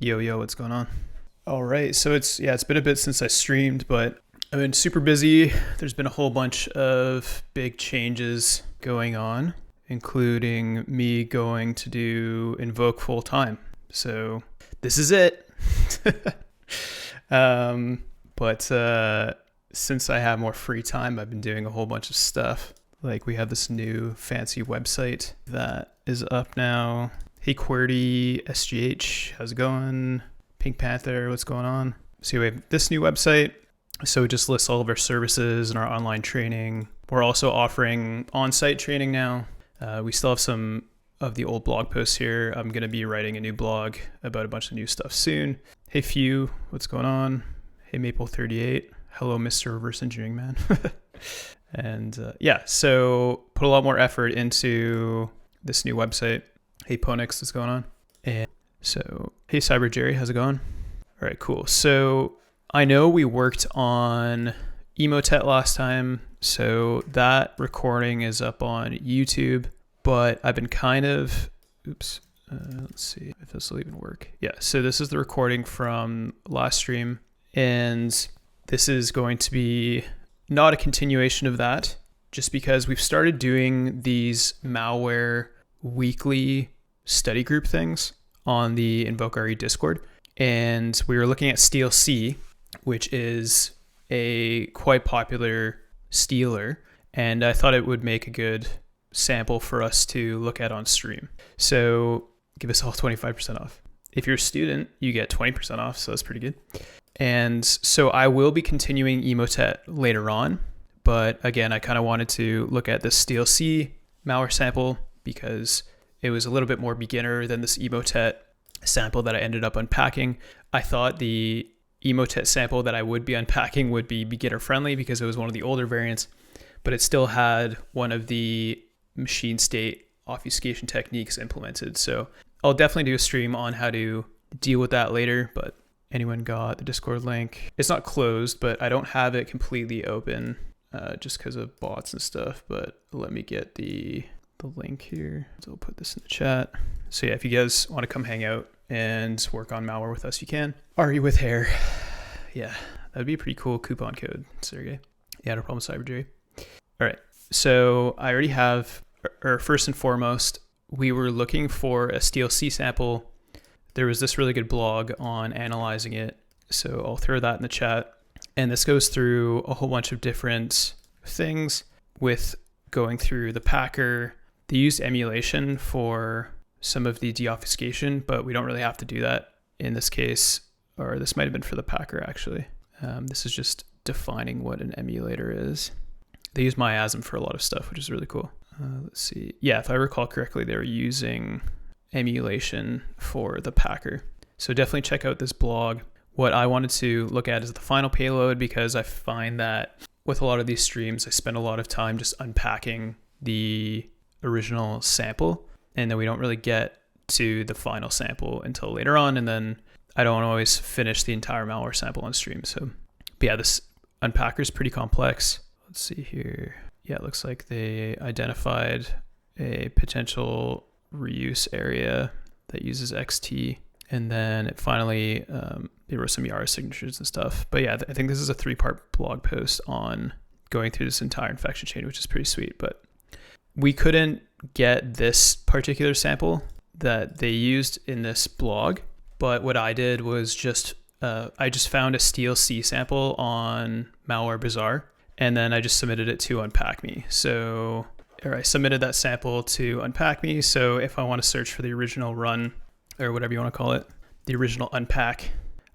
Yo, yo, what's going on? All right, so it's been a bit since I streamed, but I've been super busy. There's been a whole bunch of big changes going on, including me going to do Invoke full time. So this is it. but since I have more free time, I've been doing a whole bunch of stuff. Like we have this new fancy website that is up now. Hey QWERTY, SGH, how's it going? Pink Panther, what's going on? So we have this new website. So it just lists all of our services and our online training. We're also offering on-site training now. We still have some of the old blog posts here. I'm going to be writing a new blog about a bunch of new stuff soon. Hey Few, what's going on? Hey Maple38, hello Mr. Reverse Engineering Man. And so put a lot more effort into this new website. Hey Ponix, what's going on? And so, hey Cyber Jerry, how's it going? All right, cool. So I know we worked on Emotet last time, so that recording is up on YouTube, but I've been let's see if this will even work. Yeah, so this is the recording from last stream, and this is going to be not a continuation of that, just because we've started doing these malware weekly study group things on the Invoke RE Discord. And we were looking at Stealc, which is a quite popular stealer. And I thought it would make a good sample for us to look at on stream. So give us all 25% off. If you're a student, you get 20% off. So that's pretty good. And so I will be continuing Emotet later on. But again, I kind of wanted to look at the Stealc malware sample because it was a little bit more beginner than this Emotet sample that I ended up unpacking. I thought the Emotet sample that I would be unpacking would be beginner friendly because it was one of the older variants, but it still had one of the machine state obfuscation techniques implemented. So I'll definitely do a stream on how to deal with that later, but anyone got the Discord link? It's not closed, but I don't have it completely open just because of bots and stuff, but let me get the link here. So I'll put this in the chat. So yeah, if you guys want to come hang out and work on malware with us, you can. Ari with hair. Yeah, that'd be a pretty cool coupon code, Sergey. Yeah, no problem, Cyber Jerry. All right, so I already have, or first and foremost, we were looking for a Stealc sample. There was this really good blog on analyzing it. So I'll throw that in the chat. And this goes through a whole bunch of different things with going through the packer. They used emulation for some of the deobfuscation, but we don't really have to do that in this case, or this might have been for the packer actually. This is just defining what an emulator is. They use miasm for a lot of stuff, which is really cool. Let's see. Yeah, if I recall correctly, they were using emulation for the packer. So definitely check out this blog. What I wanted to look at is the final payload because I find that with a lot of these streams, I spend a lot of time just unpacking the original sample, and then we don't really get to the final sample until later on, and then I don't always finish the entire malware sample on stream. So, but yeah, this unpacker is pretty complex. Let's see here. Yeah, it looks like they identified a potential reuse area that uses XT, and then it finally they wrote some Yara signatures and stuff. But yeah, I think this is a 3-part blog post on going through this entire infection chain, which is pretty sweet. But we couldn't get this particular sample that they used in this blog. But what I did was I just found a Stealc sample on Malware Bazaar, and then I just submitted it to UnpackMe. So I submitted that sample to UnpackMe. So if I want to search for the original run, or whatever you want to call it, the original unpack,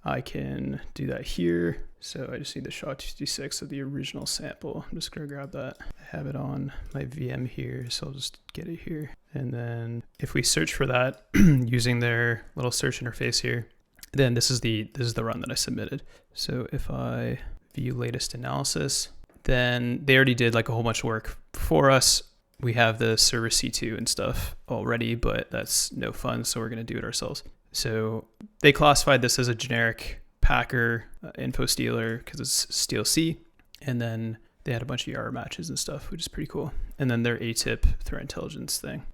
I can do that here. So I just need the SHA-256 of the original sample. I'm just going to grab that. I have it on my VM here, so I'll just get it here. And then if we search for that using their little search interface here, then this is the run that I submitted. So if I view latest analysis, then they already did like a whole bunch of work for us. We have the server C2 and stuff already, but that's no fun, so we're going to do it ourselves. So they classified this as a generic packer info stealer because it's Stealc, and then they had a bunch of Yara matches and stuff, which is pretty cool. And then their ATIP threat intelligence thing.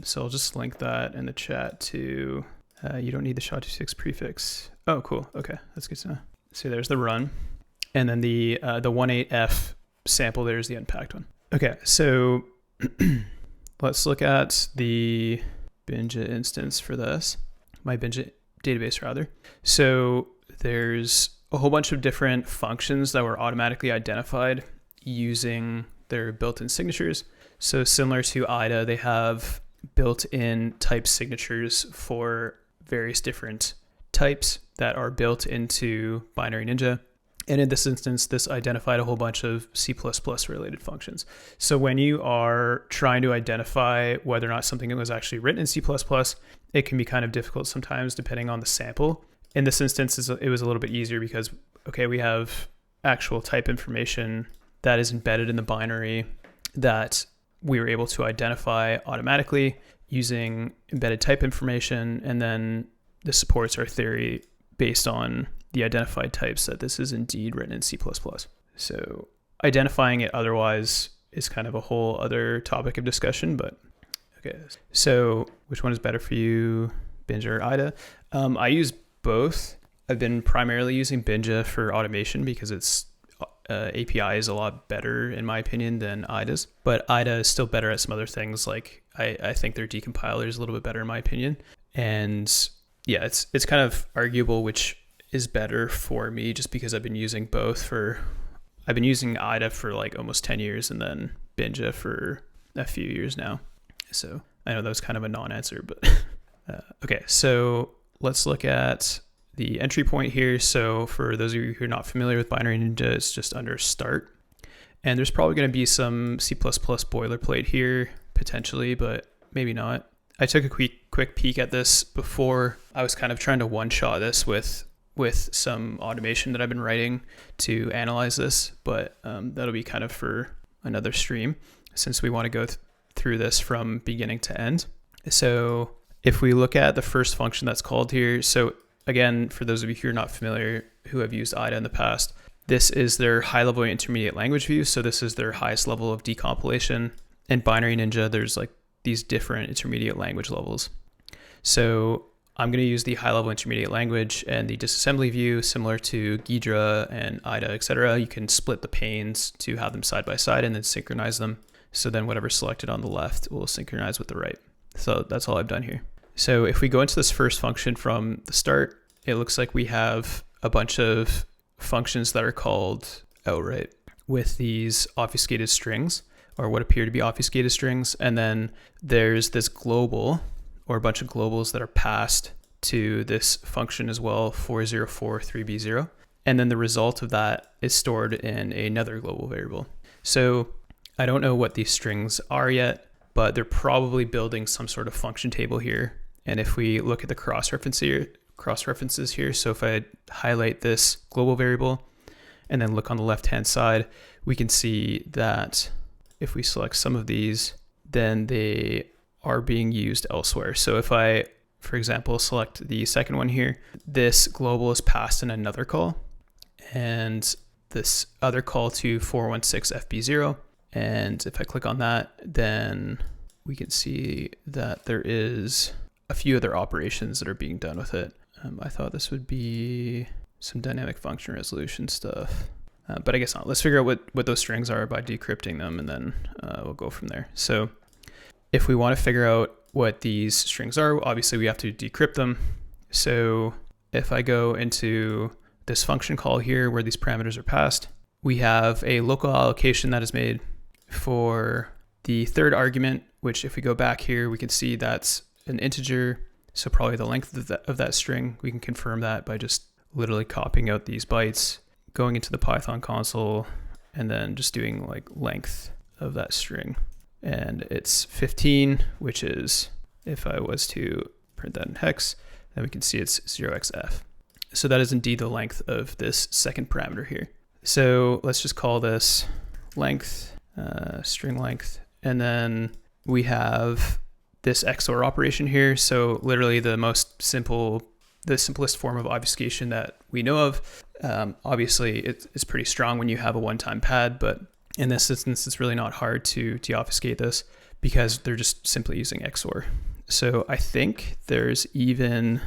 So I'll just link that in the chat to You don't need the SHA-256 prefix. Oh, cool. Okay, that's good to know. So there's the run. And then the 18F sample there is the unpacked one. Okay, so let's look at the Binja instance for this. My Binja database, rather. So there's a whole bunch of different functions that were automatically identified using their built-in signatures. So similar to IDA, they have built-in type signatures for various different types that are built into Binary Ninja. And in this instance, this identified a whole bunch of C++ related functions. So when you are trying to identify whether or not something was actually written in C++, it can be kind of difficult sometimes depending on the sample. In this instance, it was a little bit easier because, okay, we have actual type information that is embedded in the binary that we were able to identify automatically using embedded type information, and then this supports our theory based on the identified types that this is indeed written in C++. So identifying it otherwise is kind of a whole other topic of discussion, but okay. So which one is better for you, Binja or IDA? I use both. I've been primarily using Binja for automation because its API is a lot better, in my opinion, than IDA's. But IDA is still better at some other things. Like I think their decompiler is a little bit better, in my opinion. And yeah, it's kind of arguable which is better for me, just because I've been using both I've been using IDA for like almost 10 years and then Binja for a few years now. So I know that was kind of a non-answer, but okay. So let's look at the entry point here. So for those of you who are not familiar with Binary Ninja, it's just under start. And there's probably going to be some C++ boilerplate here potentially, but maybe not. I took a quick peek at this before. I was kind of trying to one-shot this with some automation that I've been writing to analyze this, but that'll be kind of for another stream since we want to go through this from beginning to end. So if we look at the first function that's called here, so again, for those of you who are not familiar, who have used IDA in the past, this is their high-level intermediate language view. So this is their highest level of decompilation. In Binary Ninja, there's like these different intermediate language levels. So I'm going to use the high-level intermediate language and the disassembly view, similar to Ghidra and IDA, etc. You can split the panes to have them side by side and then synchronize them. So then whatever's selected on the left will synchronize with the right. So that's all I've done here. So if we go into this first function from the start, it looks like we have a bunch of functions that are called outright with these obfuscated strings, or what appear to be obfuscated strings. And then there's this global, or a bunch of globals that are passed to this function as well, 4043b0. And then the result of that is stored in another global variable. So I don't know what these strings are yet, but they're probably building some sort of function table here. And if we look at the cross-references here, so if I highlight this global variable and then look on the left-hand side, we can see that if we select some of these, then they are being used elsewhere. So if I, for example, select the second one here, this global is passed in another call, and this other call to 416FB0. And if I click on that, then we can see that there is a few other operations that are being done with it. I thought this would be some dynamic function resolution stuff, but I guess not. Let's figure out what those strings are by decrypting them, and then we'll go from there. So if we want to figure out what these strings are, obviously we have to decrypt them. So if I go into this function call here where these parameters are passed, we have a local allocation that is made for the third argument, which if we go back here, we can see that's an integer. So probably the length of that string. We can confirm that by just literally copying out these bytes, going into the Python console, and then just doing like length of that string. And it's 15, which is, if I was to print that in hex, then we can see it's 0xf. So that is indeed the length of this second parameter here. So let's just call this length, string length. And then we have this XOR operation here. So literally the simplest form of obfuscation that we know of. Obviously it's pretty strong when you have a one-time pad, but in this instance, it's really not hard to deobfuscate this because they're just simply using XOR. So I think there's even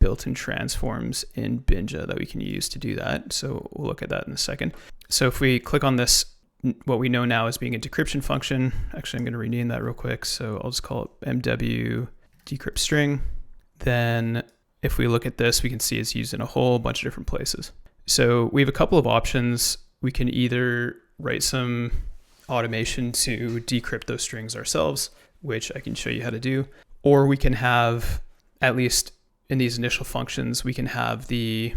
built-in transforms in Binja that we can use to do that. So we'll look at that in a second. So if we click on this, what we know now as being a decryption function, actually I'm going to rename that real quick. So I'll just call it MW decrypt string. Then if we look at this, we can see it's used in a whole bunch of different places. So we have a couple of options. We can either write some automation to decrypt those strings ourselves, which I can show you how to do, or we can have, at least in these initial functions, we can have the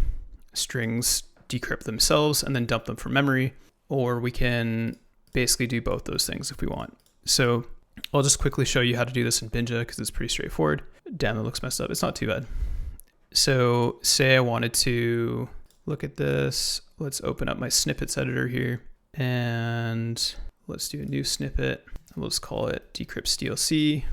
strings decrypt themselves and then dump them from memory, or we can basically do both those things if we want. So I'll just quickly show you how to do this in Binja because it's pretty straightforward. Damn, it looks messed up. It's not too bad. So say I wanted to look at this. Let's open up my snippets editor here and let's do a new snippet. We'll just call it decrypt Stealc.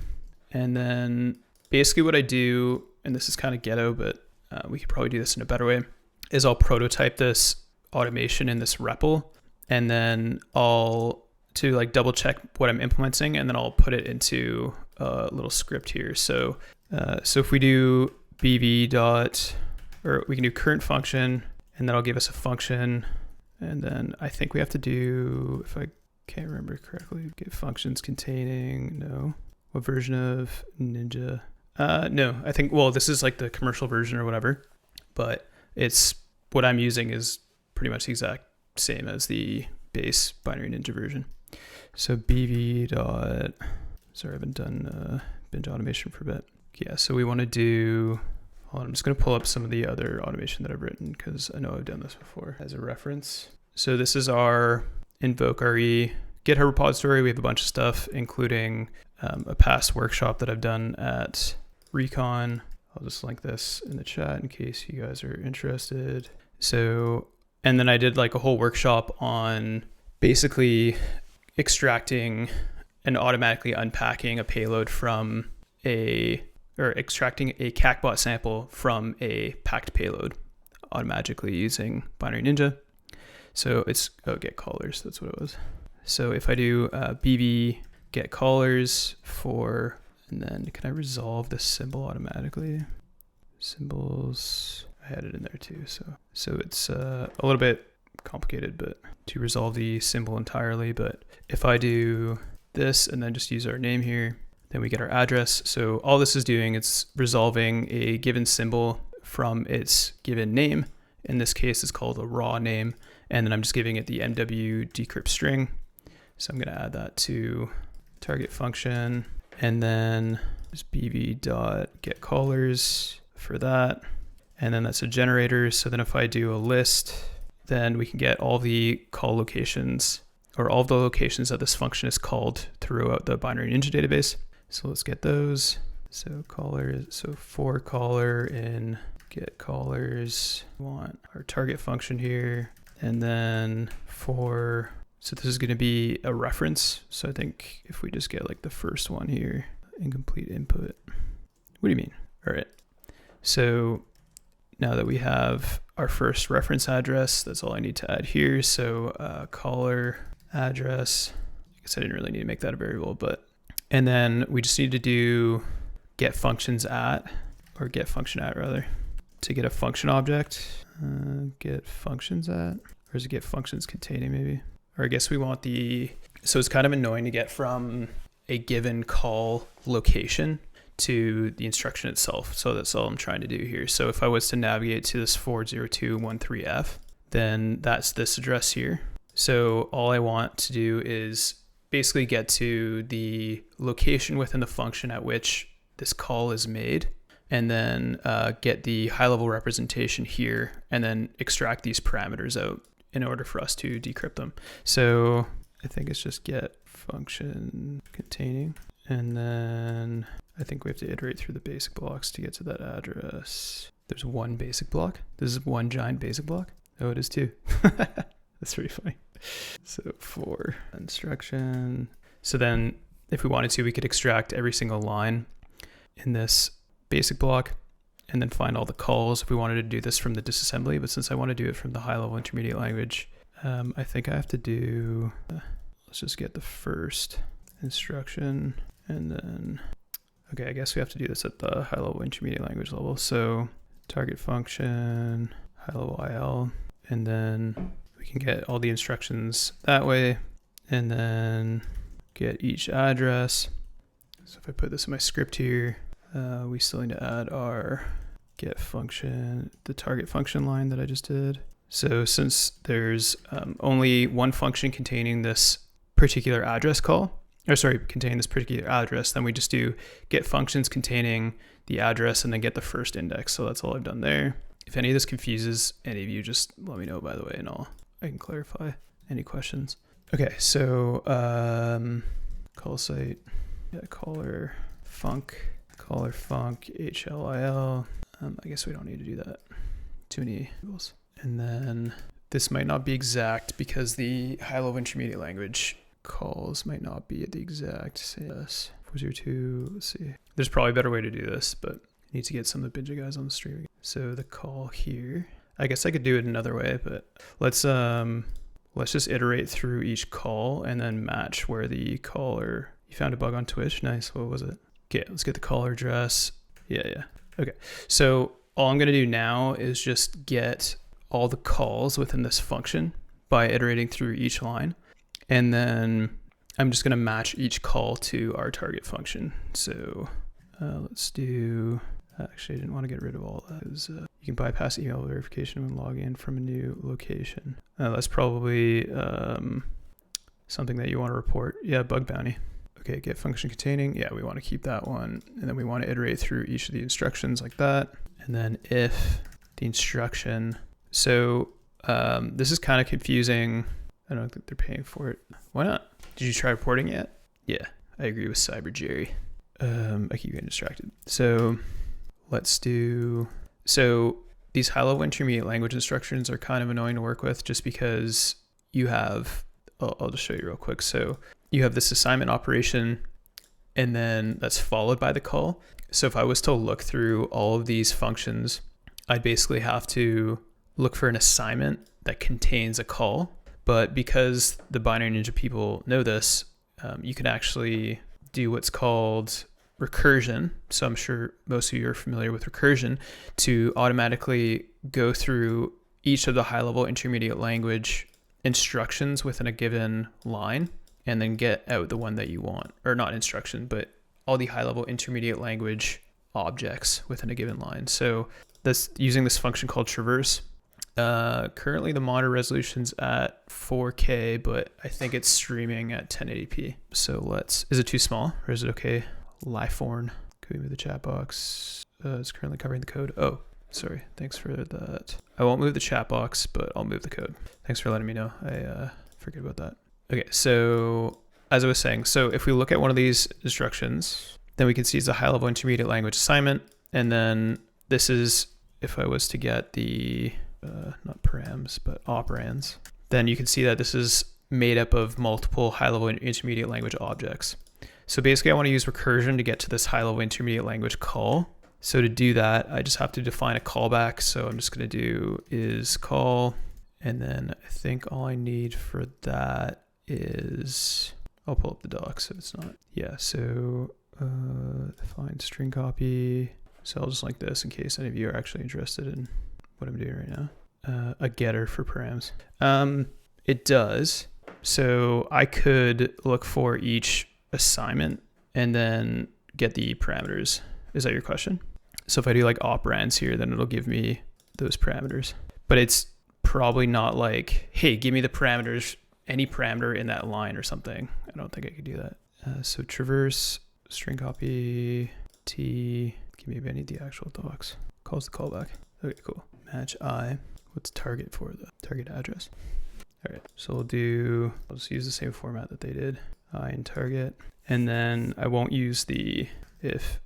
And then basically what I do, and this is kind of ghetto, but we could probably do this in a better way, is I'll prototype this automation in this REPL, and then I'll like double check what I'm implementing, and then I'll put it into a little script here. So if we do bv dot, or we can do current function, and then I'll give us a function, and then I think we have to do, if I can't remember correctly, get functions containing, no. What version of Ninja? No, I think, well, this is like the commercial version or whatever, but it's, what I'm using is pretty much the exact same as the base binary Ninja version. So bv dot, sorry, I haven't done binge automation for a bit. Yeah, so we want to do, hold on, I'm just going to pull up some of the other automation that I've written because I know I've done this before as a reference. So this is our Invoke RE GitHub repository. We have a bunch of stuff, including a past workshop that I've done at Recon. I'll just link this in the chat in case you guys are interested. So, and then I did like a whole workshop on basically extracting and automatically unpacking a payload from or extracting a CACBot sample from a packed payload automatically using Binary Ninja. So it's, get callers, that's what it was. So if I do bv get callers for, and then can I resolve the symbol automatically? Symbols, I had it in there too. So it's a little bit complicated, but to resolve the symbol entirely. But if I do this and then just use our name here, then we get our address. So all this is doing, it's resolving a given symbol from its given name. In this case, it's called a raw name. And then I'm just giving it the MW decrypt string. So I'm going to add that to target function, and then just bv dot get callers for that. And then that's a generator. So then if I do a list, then we can get all the call locations, or all of the locations that this function is called throughout the Binary Ninja database. So let's get those. So callers, so for caller in get callers, we want our target function here. And then for, so this is going to be a reference. So I think if we just get like the first one here, incomplete input. What do you mean? All right. So now that we have our first reference address, that's all I need to add here. So caller address, I guess I didn't really need to make that a variable, but, and then we just need to do get functions at, or get function at rather, to get a function object. Get functions at, or is it get functions containing maybe? Or I guess we want the, so it's kind of annoying to get from a given call location to the instruction itself. So that's all I'm trying to do here. So if I was to navigate to this 40213F, then that's this address here. So all I want to do is basically get to the location within the function at which this call is made, and then get the high-level representation here, and then extract these parameters out in order for us to decrypt them. So I think it's just get function containing, and then I think we have to iterate through the basic blocks to get to that address. There's one basic block. This is one giant basic block. Oh, it is too. That's pretty funny. So for instruction. So then if we wanted to, we could extract every single line in this basic block and then find all the calls if we wanted to do this from the disassembly. But since I want to do it from the high level intermediate language, I think I have to do, let's just get the first instruction, and then, Okay, I guess we have to do this at the high level intermediate language level. So target function, high level IL, and then we can get all the instructions that way, and then get each address. So if I put this in my script here, we still need to add our get function, the target function line that I just did. So since there's only one function containing this particular address call, or sorry, containing this particular address, then we just do get functions containing the address and then get the first index. So that's all I've done there. If any of this confuses any of you, just let me know, by the way, and I can clarify any questions. Okay, so call site, yeah, caller func HLIL. I guess we don't need to do that. Too many rules. And then this might not be exact because the high-level intermediate language calls might not be at the exact same. 402, let's see. There's probably a better way to do this, but I need to get some of the Binja guys on the stream. So the call here, I guess I could do it another way, but let's just iterate through each call and then match where the caller, you found a bug on Twitch. Nice. What was it? Okay, let's get the caller address. Yeah. Okay. So all I'm going to do now is just get all the calls within this function by iterating through each line. And then I'm just going to match each call to our target function. So let's do, actually I didn't want to get rid of all that. You can bypass email verification when logging in from a new location. That's probably something that you want to report. Yeah, bug bounty. Okay, get function containing. Yeah, we want to keep that one. And then we want to iterate through each of the instructions like that. And then if the instruction, so this is kind of confusing. I don't think they're paying for it. Why not? Did you try reporting yet? Yeah, I agree with Cyber Jerry. I keep getting distracted. So let's do, so these high-level intermediate language instructions are kind of annoying to work with just because you have, I'll just show you real quick. So you have this assignment operation and then that's followed by the call. So if I was to look through all of these functions, I'd basically have to look for an assignment that contains a call. But because the Binary Ninja people know this, you can actually do what's called recursion. So I'm sure most of you are familiar with recursion, to automatically go through each of the high-level intermediate language instructions within a given line and then get out the one that you want, or not instruction, but all the high-level intermediate language objects within a given line. So this, using this function called traverse, currently the monitor resolution's at 4K, but I think it's streaming at 1080p. So is it too small or is it okay? Liforn, can we move the chat box? It's currently covering the code. Oh, sorry. Thanks for that. I won't move the chat box, but I'll move the code. Thanks for letting me know. I forget about that. Okay, so as I was saying, so if we look at one of these instructions, then we can see it's a high-level intermediate language assignment. And then this is, if I was to get the, not params, but operands, then you can see that this is made up of multiple high-level intermediate language objects. So basically I want to use recursion to get to this high-level intermediate language call. So to do that, I just have to define a callback. So I'm just going to do is call. And then I think all I need for that is, I'll pull up the docs if it's not. Yeah, so define string copy. So I'll just link this in case any of you are actually interested in what I'm doing right now. A getter for params. It does. So I could look for each assignment and then get the parameters. Is that your question? So if I do like operands here, then it'll give me those parameters. But it's probably not like, hey, give me the parameters, any parameter in that line or something. I don't think I could do that. So traverse, string copy, T, maybe I need the actual docs. Calls the callback. Okay, cool. Match I. What's target for the target address? All right, so I'll just use the same format that they did. I and target. And then I won't use the if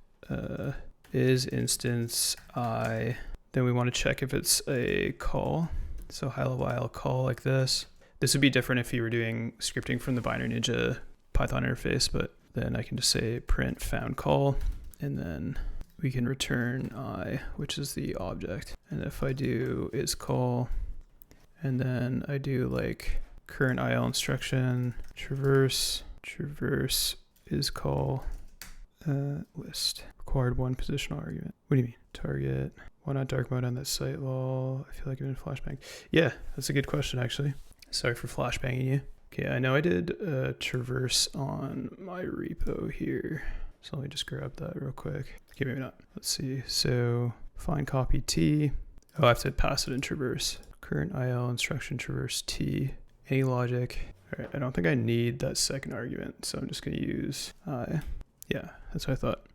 is instance I. Then we want to check if it's a call. So high level IL call like this. This would be different if you were doing scripting from the Binary Ninja Python interface, but then I can just say print found call, and then we can return I, which is the object. And if I do is call, and then I do like current IL instruction, traverse is call, list. Required one positional argument. What do you mean? Target. Why not dark mode on that site? Lol. I feel like I'm in flashbang. Yeah, that's a good question, actually. Sorry for flashbanging you. Okay, I know I did traverse on my repo here. So let me just grab that real quick. Okay, maybe not. Let's see. So find copy T. Oh, I have to pass it in traverse. Current IL instruction traverse T. Any logic. All right, I don't think I need that second argument, so I'm just going to use I. Yeah, that's what I thought.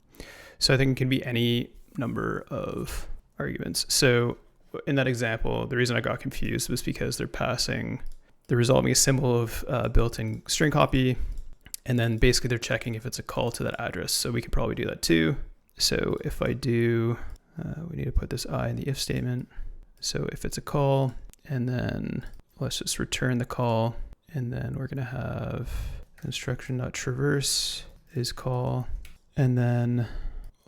So I think it can be any number of arguments. So in that example, the reason I got confused was because they're resolving a symbol of built-in string copy, and then basically they're checking if it's a call to that address. So we could probably do that too. So if I do, we need to put this I in the if statement. So if it's a call, and then let's just return the call, and then we're gonna have instruction.traverse is call, and then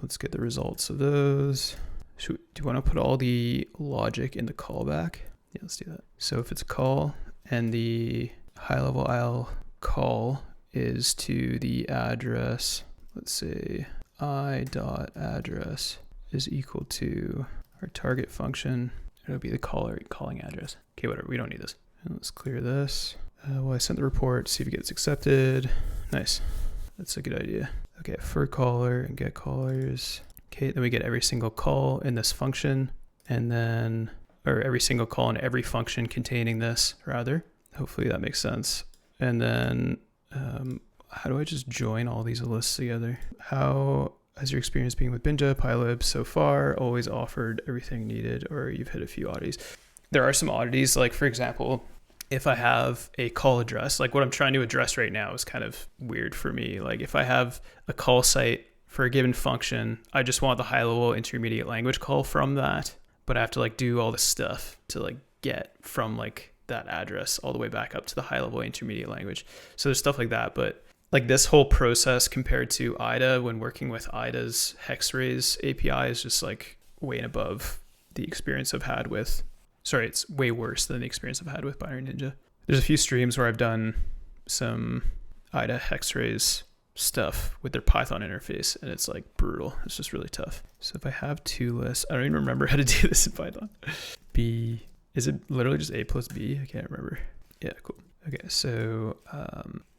let's get the results of those. Do you want to put all the logic in the callback? Yeah, let's do that. So if it's a call and the high level IL call is to the address, let's say I.address is equal to our target function. It'll be the calling address. Okay, whatever, we don't need this. And let's clear this. Well, I sent the report, see if it gets accepted. Nice, that's a good idea. Okay, for caller and get callers. Okay, then we get every single call in this function, and then, or every single call in every function containing this, rather. Hopefully that makes sense. And then, how do I just join all these lists together? How has your experience being with Binja, Pylib so far? Always offered everything needed, or you've hit a few oddities? There are some oddities, like for example, if I have a call address, like what I'm trying to address right now is kind of weird for me. Like if I have a call site for a given function, I just want the high level intermediate language call from that, but I have to like do all this stuff to like get from like that address all the way back up to the high level intermediate language. So there's stuff like that, but like this whole process compared to IDA when working with IDA's Hexraise API is just like way and above the experience I've had with, sorry, it's way worse than the experience I've had with Binary Ninja. There's a few streams where I've done some IDA Hexraise stuff with their Python interface, and it's like brutal. It's just really tough. So if I have two lists, I don't even remember how to do this in Python. B, is it literally just A plus B? I can't remember. Yeah, cool. Okay, so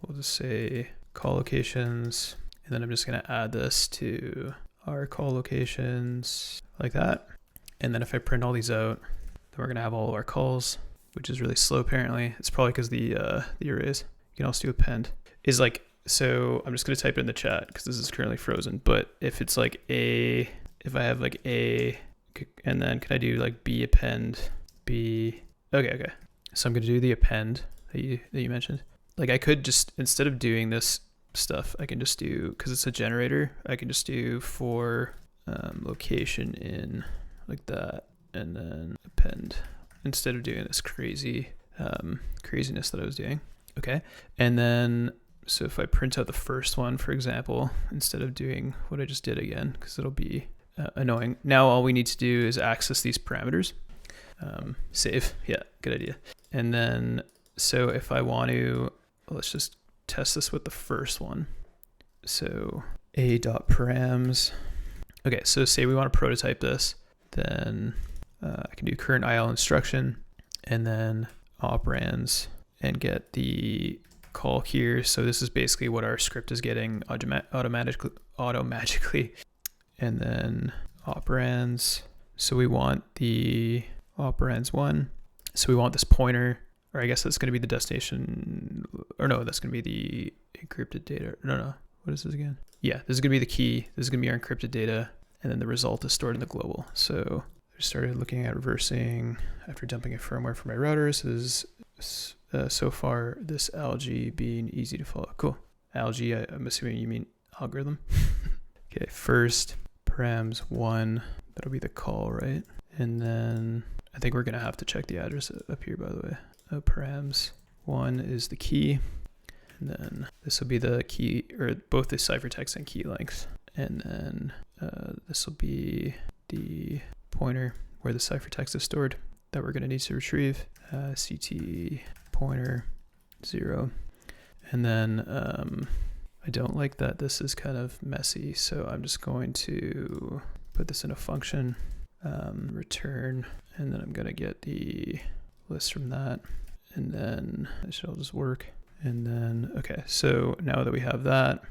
we'll just say call locations, and then I'm just gonna add this to our call locations like that. And then if I print all these out, then we're gonna have all of our calls, which is really slow apparently. It's probably because the arrays. You can also do append. Is like, so I'm just gonna type it in the chat because this is currently frozen. But if it's like A, if I have like A, and then can I do like B append B? Okay. So I'm gonna do the append that you mentioned. Like I could just, instead of doing this stuff, I can just do, because it's a generator, I can just do for location in like that, and then append instead of doing this craziness that I was doing. Okay, and then so if I print out the first one, for example, instead of doing what I just did again, because it'll be annoying. Now all we need to do is access these parameters. Save, yeah, good idea. And then so if I want to, let's just test this with the first one. So a.params. Okay, so say we want to prototype this, then I can do current IL instruction and then operands and get the call here. So this is basically what our script is getting automatically. And then operands. So we want the operands one. So we want this pointer, or I guess that's going to be the destination, or no, that's going to be the encrypted data. No, what is this again? Yeah, this is going to be the key. This is going to be our encrypted data, and then the result is stored in the global. So I started looking at reversing after dumping a firmware for my routers. Is so far this algae being easy to follow. Cool. Algae, I'm assuming you mean algorithm. Okay, first params 1, that'll be the call, right? And then I think we're going to have to check the address up here, by the way. Params 1 is the key, and then this will be the key, or both the ciphertext and key length, and then this will be the pointer where the ciphertext is stored that we're going to need to retrieve. CT pointer 0, and then I don't like that this is kind of messy, so I'm just going to put this in a function, return, and then I'm going to get the list from that, and then it should all just work. And then, okay, so now that we have that,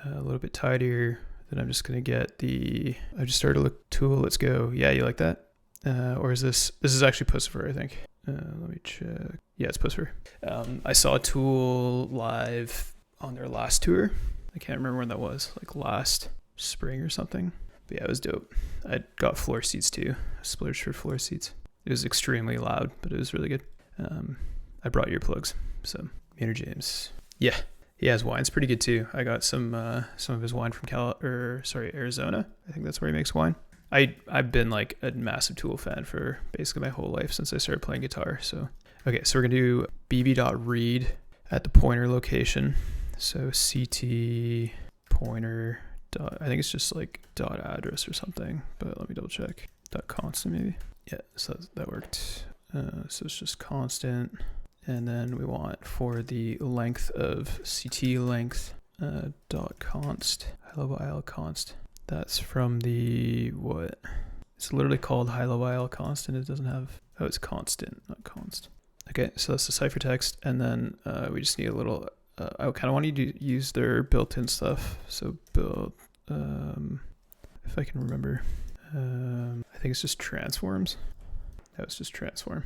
a little bit tidier, then I'm just going to get I just started a tool. Let's go. Yeah, you like that? Or is this is actually Pussifer, I think. Let me check. Yeah, it's Pussifer. I saw a tool live on their last tour. I can't remember when that was, like last spring or something. But yeah, it was dope. I got floor seats too. I splurged for floor seats. It was extremely loud, but it was really good. I brought earplugs. So Maynard James. Yeah, he has wine. It's pretty good too. I got some of his wine from Arizona. I think that's where he makes wine. I've been like a massive Tool fan for basically my whole life since I started playing guitar. So okay, so we're gonna do bb.read at the pointer location. So ct pointer dot, I think it's just like dot address or something, but let me double check. Dot constant maybe. Yeah, so that worked. So it's just constant, and then we want for the length of ct length dot const high level il const. That's from the what? It's literally called high level il const, and it doesn't have, oh, it's constant, not const. Okay, so that's the ciphertext, and then we just need a little. I kind of want you to use their built-in stuff. So build, if I can remember, I think it's just transforms. That was just transform.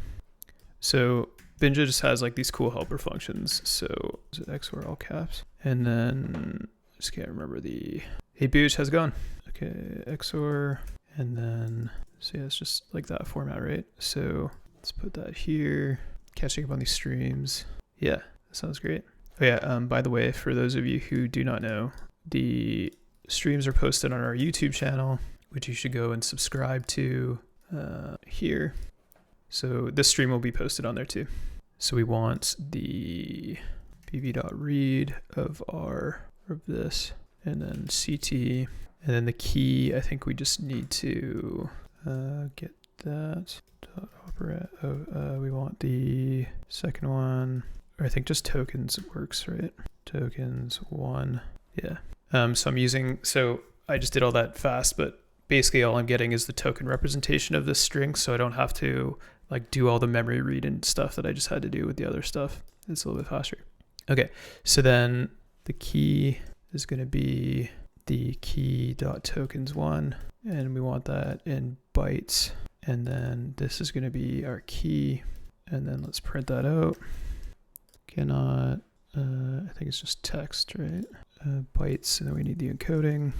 So Binja just has like these cool helper functions. So is it XOR all caps? And then I just can't remember the, hey Booch, how's it going? Okay, XOR, and then, so yeah, it's just like that format, right? So let's put that here. Catching up on these streams. Yeah, that sounds great. Oh yeah, by the way, for those of you who do not know, the streams are posted on our YouTube channel, which you should go and subscribe to here. So this stream will be posted on there too. So we want the bb.read of this, and then ct, and then the key, I think we just need to get that. Opera. We want the second one, or I think just tokens works, right? Tokens 1. Yeah. So I just did all that fast, but basically all I'm getting is the token representation of this string, so I don't have to like do all the memory read and stuff that I just had to do with the other stuff. It's a little bit faster. Okay, so then the key is going to be the key.tokens1, and we want that in bytes. And then this is going to be our key, and then let's print that out. Cannot, I think it's just text, right? Bytes, and then we need the encoding.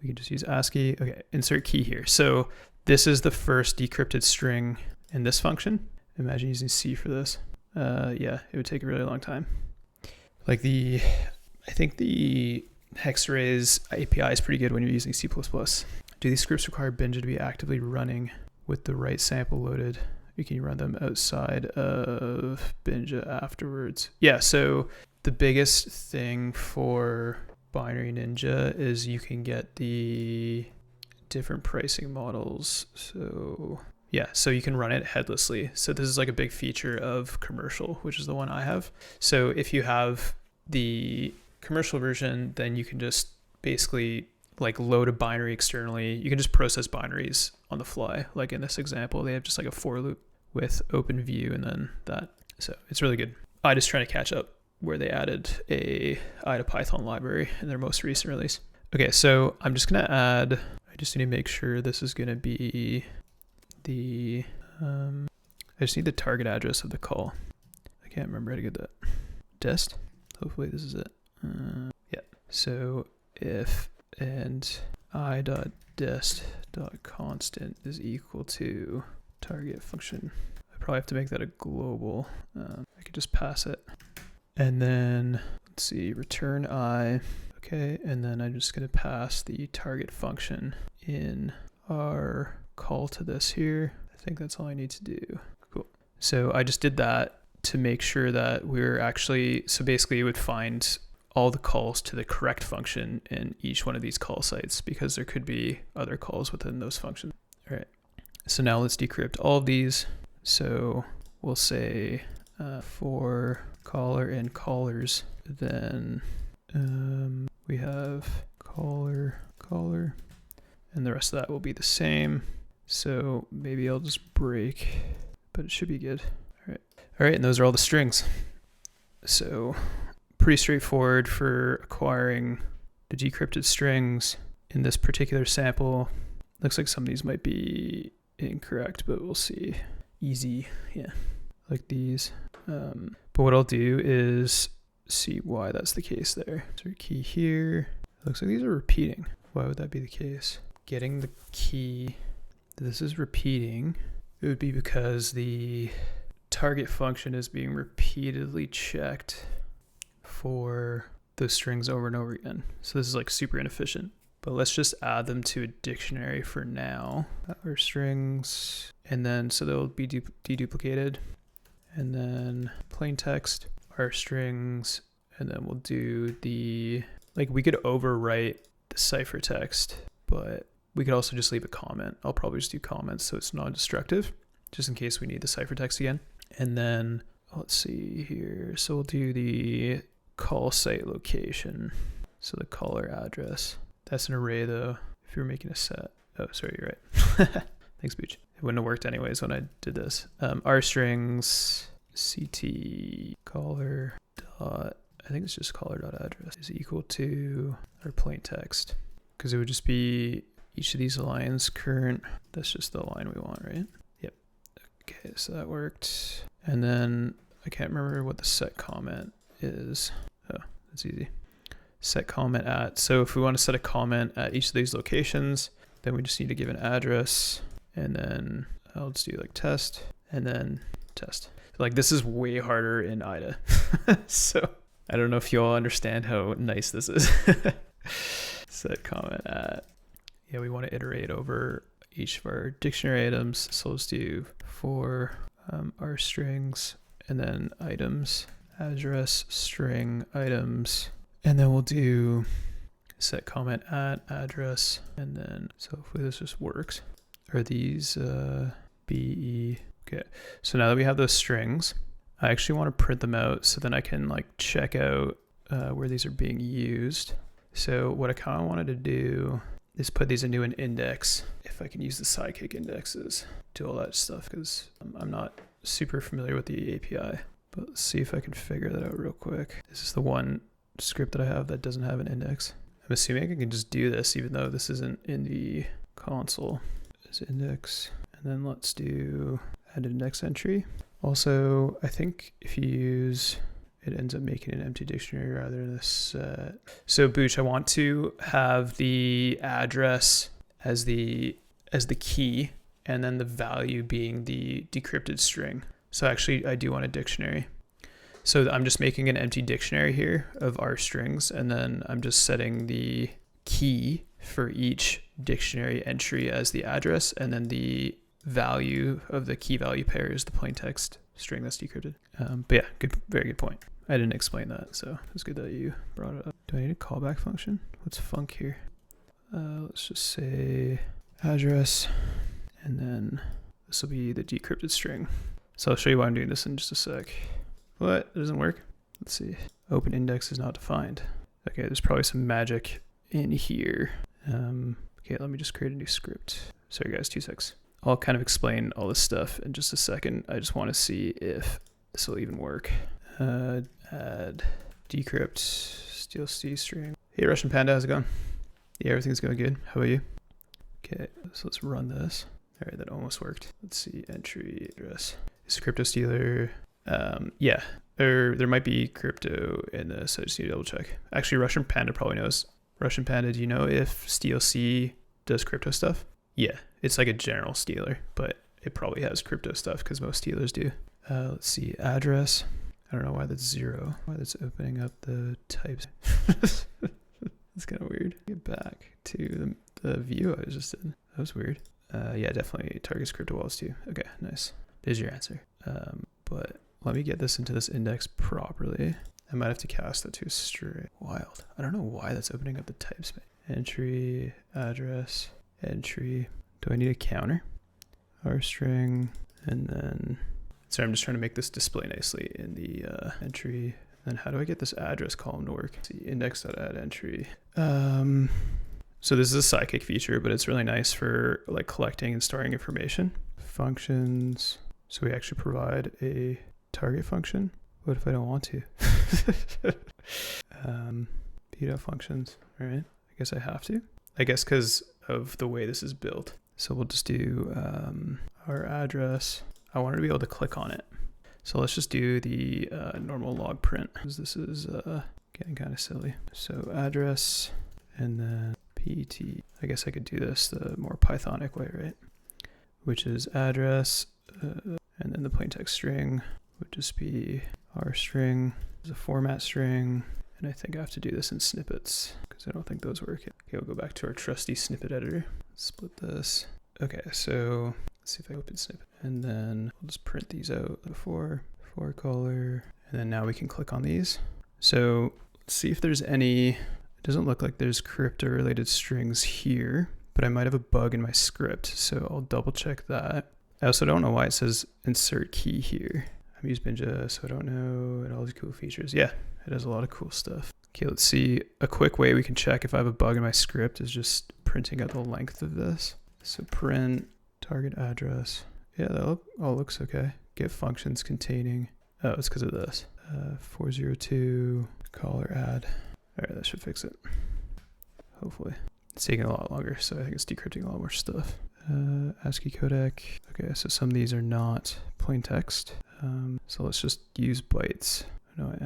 We can just use ASCII. Okay, insert key here. So this is the first decrypted string in this function. Imagine using C for this. Yeah, it would take a really long time. Like I think the hexarrays API is pretty good when you're using C++. Do these scripts require Binja to be actively running with the right sample loaded? You can run them outside of Binja afterwards. Yeah, so the biggest thing for Binary Ninja is you can get the different pricing models. So yeah, so you can run it headlessly. So this is like a big feature of commercial, which is the one I have. So if you have the commercial version, then you can just basically like load a binary externally. You can just process binaries on the fly. Like in this example, they have just like a for loop with open view and then that. So it's really good. I just trying to catch up where they added a IDA-Python library in their most recent release. Okay, so I'm just gonna add, I just need to make sure this is gonna be the, I just need the target address of the call. I can't remember how to get that. Dest? Hopefully this is it. Yeah, so if and i.dest.constant is equal to target function. I probably have to make that a global. I could just pass it. And then let's see, return I. Okay, and then I'm just going to pass the target function in our call to this here. I think that's all I need to do. Cool. So I just did that to make sure that we're actually, so basically it would find all the calls to the correct function in each one of these call sites, because there could be other calls within those functions. All right, so now let's decrypt all of these. So we'll say for caller and callers, then We have caller, and the rest of that will be the same. So maybe I'll just break, but it should be good. All right, and those are all the strings. So pretty straightforward for acquiring the decrypted strings. In this particular sample, looks like some of these might be incorrect, but we'll see. Easy, yeah, like these. But what I'll do is see why that's the case there. So key here, it looks like these are repeating. Why would that be the case? Getting the key, this is repeating. It would be because the target function is being repeatedly checked for those strings over and over again. So this is like super inefficient, but let's just add them to a dictionary for now. Our strings, and then so they'll be deduplicated, and then plain text, our strings, and then we'll do the, like we could overwrite the ciphertext, but we could also just leave a comment. I'll probably just do comments so it's non-destructive, just in case we need the ciphertext again. And then let's see here. So we'll do the call site location. So the caller address. That's an array though, if you're making a set. Oh, sorry, you're right. Thanks, Booch. It wouldn't have worked anyways when I did this. Our strings, ct caller dot, I think it's just caller dot address is equal to our plain text. Because it would just be each of these lines current. That's just the line we want, right? Yep. Okay, so that worked. And then I can't remember what the set comment is. Oh, that's easy. Set comment at. So if we want to set a comment at each of these locations, then we just need to give an address, and then I'll just do like test, and then test. Like this is way harder in IDA. So I don't know if you all understand how nice this is. Set comment at. Yeah, we want to iterate over each of our dictionary items. So let's do for our strings, and then items, address, string, items, and then we'll do set comment at address, and then so hopefully this just works. Are these BE? Okay, so now that we have those strings, I actually want to print them out so then I can like check out where these are being used. So what I kind of wanted to do is put these into an index, if I can use the Sidekick indexes, do all that stuff, because I'm not super familiar with the API. But let's see if I can figure that out real quick. This is the one script that I have that doesn't have an index. I'm assuming I can just do this even though this isn't in the console. This index, and then let's do add index entry. Also, I think if you use, it ends up making an empty dictionary rather than a set. So Booch, I want to have the address as the key, and then the value being the decrypted string. So actually I do want a dictionary. So I'm just making an empty dictionary here of our strings, and then I'm just setting the key for each dictionary entry as the address, and then the value of the key value pair is the plain text string that's decrypted. But yeah, good, very good point. I didn't explain that, so it's good that you brought it up. Do I need a callback function? What's func here? Let's just say address, and then this will be the decrypted string. So I'll show you why I'm doing this in just a sec. What? It doesn't work? Let's see. Open index is not defined. Okay, there's probably some magic in here. Okay, let me just create a new script. Sorry guys, 2 secs. I'll kind of explain all this stuff in just a second. I just want to see if this will even work. Add decrypt Stealc string. Hey Russian Panda, how's it going? Yeah, everything's going good. How about you? Okay, so let's run this. All right, that almost worked. Let's see, entry address. Is crypto stealer? Yeah, there might be crypto in this. I just need to double check. Actually, Russian Panda probably knows. Russian Panda, do you know if Stealc does crypto stuff? Yeah, it's like a general stealer, but it probably has crypto stuff because most stealers do. Let's see, address. I don't know why that's 0. Why that's opening up the types. That's kind of weird. Get back to the view I was just in. That was weird. Yeah, definitely targets crypto wallets too. Okay, nice. There's your answer. But let me get this into this index properly. I might have to cast that to a string. Wild. I don't know why that's opening up the types. Entry, address, entry. Do I need a counter? Our string, and then, sorry, I'm just trying to make this display nicely in the entry, Then how do I get this address column to work? Let's see, index.add entry. So this is a sidekick feature, but it's really nice for like collecting and storing information. Functions. So we actually provide a target function. What if I don't want to? p.functions. All right. I guess I have to. I guess because of the way this is built. So we'll just do our address. I wanted to be able to click on it. So let's just do the normal log print, because this is getting kind of silly. So address and then PET. I guess I could do this the more Pythonic way, right? Which is address and then the plain text string would just be our string. There's a format string. And I think I have to do this in snippets because I don't think those work. Okay, we'll go back to our trusty snippet editor. Split this. Okay, so let's see if I open snippet. And then we'll just print these out for color. And then now we can click on these. So let's see if there's any, it doesn't look like there's crypto related strings here, but I might have a bug in my script. So I'll double check that. I also don't know why it says insert key here. I've used Binja, so I don't know. And all these cool features. Yeah, it has a lot of cool stuff. Okay, let's see. A quick way we can check if I have a bug in my script is just printing out the length of this. So print target address. Yeah, that all looks okay. Get functions containing. Oh, it's because of this. 402 caller add. All right, that should fix it. Hopefully. It's taking a lot longer, so I think it's decrypting a lot more stuff. ASCII codec. Okay, so some of these are not plain text. So let's just use bytes. No,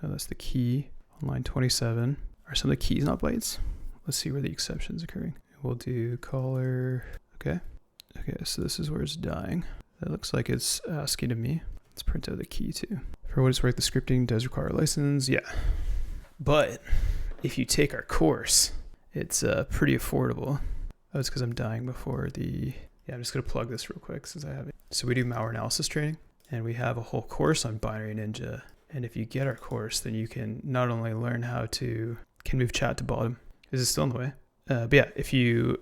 that's the key on line 27. Are some of the keys not bytes? Let's see where the exception's occurring. We'll do caller. Okay. Okay, so this is where it's dying. That looks like it's ASCII to me. Let's print out the key too. For what it's worth, the scripting does require a license. Yeah. But if you take our course, it's pretty affordable. Oh, it's because I'm dying before the... Yeah, I'm just going to plug this real quick since I have it. So we do malware analysis training, and we have a whole course on Binary Ninja. And if you get our course, then you can not only learn how to... Can move chat to bottom. Is it still in the way? But yeah, if you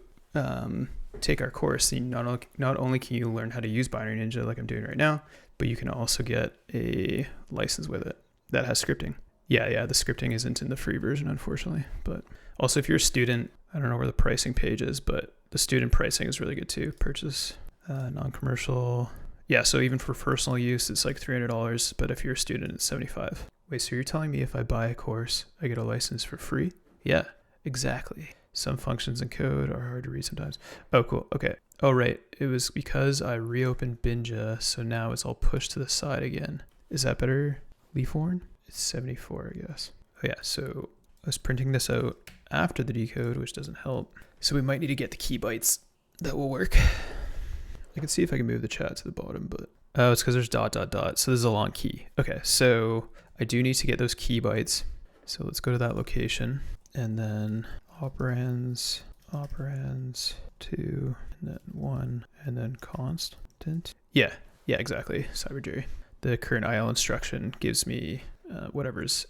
take our course, then not only can you learn how to use Binary Ninja like I'm doing right now, but you can also get a license with it that has scripting. Yeah, the scripting isn't in the free version, unfortunately. But also, if you're a student, I don't know where the pricing page is, but the student pricing is really good too. Purchase, non-commercial. Yeah, so even for personal use, it's like $300, but if you're a student, it's $75. Wait, so you're telling me if I buy a course, I get a license for free? Yeah, exactly. Some functions and code are hard to read sometimes. Oh, cool. Okay. Oh, right. It was because I reopened Binja, so now it's all pushed to the side again. Is that better, Leafhorn? It's 74, I guess. Oh, yeah. So I was printing this out after the decode, which doesn't help. So we might need to get the key bytes. That will work. I can see if I can move the chat to the bottom, but... Oh, it's because there's ... So this is a long key. Okay, so I do need to get those key bytes. So let's go to that location. And then operands, 2, and then 1, and then constant. Yeah, exactly. Cyber Jerry. The current IL instruction gives me whatever's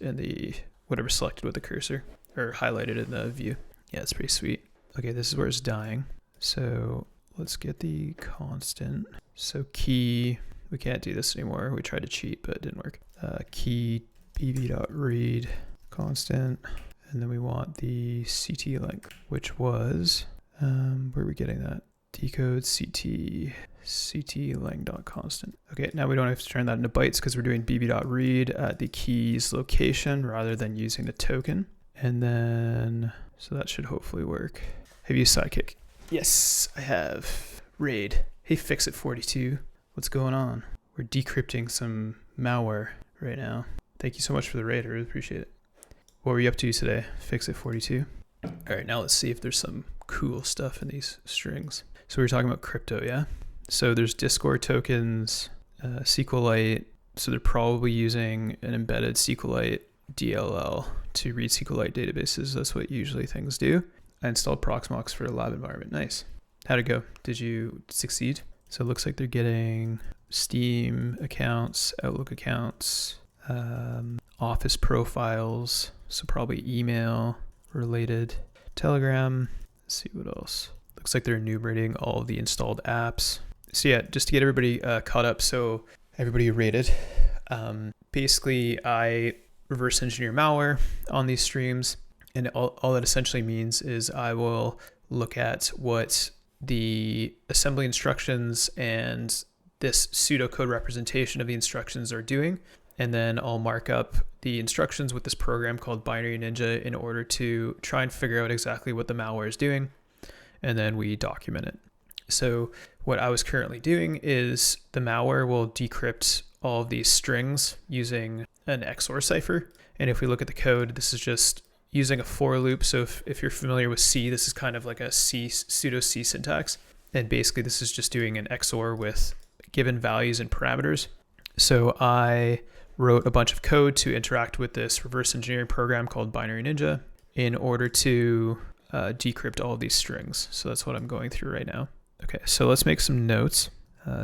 selected with the cursor or highlighted in the view. Yeah, it's pretty sweet. Okay, this is where it's dying. So let's get the constant. So key, we can't do this anymore. We tried to cheat, but it didn't work. Key bb.read constant. And then we want the CT length, which was, where are we getting that? Decode CT lang.constant. Okay, now we don't have to turn that into bytes because we're doing bb.read at the key's location rather than using the token. And then, so that should hopefully work. Have you used Sidekick? Yes, I have. Raid. Hey, Fixit42. What's going on? We're decrypting some malware right now. Thank you so much for the raid. I really appreciate it. What were you up to today? Fixit42. All right, now let's see if there's some cool stuff in these strings. So we were talking about crypto, yeah? So there's Discord tokens, SQLite. So they're probably using an embedded SQLite DLL to read SQLite databases. That's what usually things do. I installed Proxmox for a lab environment. Nice. How'd it go? Did you succeed? So it looks like they're getting Steam accounts, Outlook accounts, Office profiles. So probably email related, Telegram. Let's see what else. Looks like they're enumerating all of the installed apps. So yeah, just to get everybody caught up. So everybody rated. Basically, I reverse engineer malware on these streams. And all that essentially means is I will look at what the assembly instructions and this pseudocode representation of the instructions are doing. And then I'll mark up the instructions with this program called Binary Ninja in order to try and figure out exactly what the malware is doing. And then we document it. So what I was currently doing is the malware will decrypt all of these strings using an XOR cipher. And if we look at the code, this is just using a for loop. So if you're familiar with C, this is kind of like a pseudo C syntax. And basically this is just doing an XOR with given values and parameters. So I wrote a bunch of code to interact with this reverse engineering program called Binary Ninja in order to decrypt all of these strings. So that's what I'm going through right now. Okay, so let's make some notes.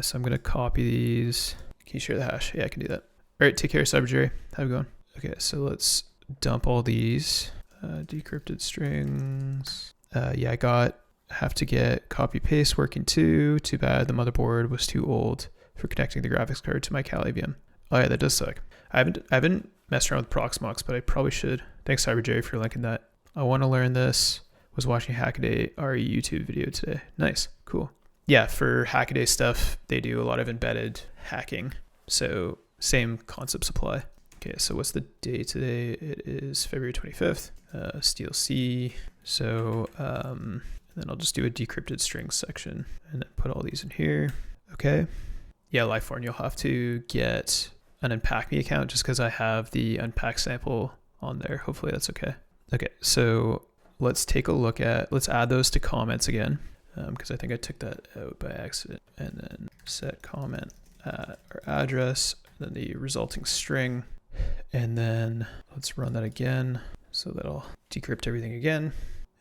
So I'm gonna copy these. Can you share the hash? Yeah, I can do that. All right, take care, Cyber Jerry. How's it going? Okay, so let's dump all these decrypted strings. Yeah, have to get copy paste working too. Too bad the motherboard was too old for connecting the graphics card to my Kali VM. Oh yeah, that does suck. I haven't messed around with Proxmox, but I probably should. Thanks, Cyber Jerry, for linking that. I want to learn this. Was watching Hackaday RE YouTube video today. Nice, cool. Yeah, for Hackaday stuff, they do a lot of embedded hacking. So same concepts apply. Okay, so what's the date today? It is February 25th. Stealc. So then I'll just do a decrypted strings section and then put all these in here. Okay. Yeah, Lifeform, you'll have to get an Unpack Me account just because I have the Unpack sample on there. Hopefully that's okay. Okay, so let's add those to comments again, because I think I took that out by accident. And then set comment at our address, then the resulting string. And then let's run that again. So that'll decrypt everything again.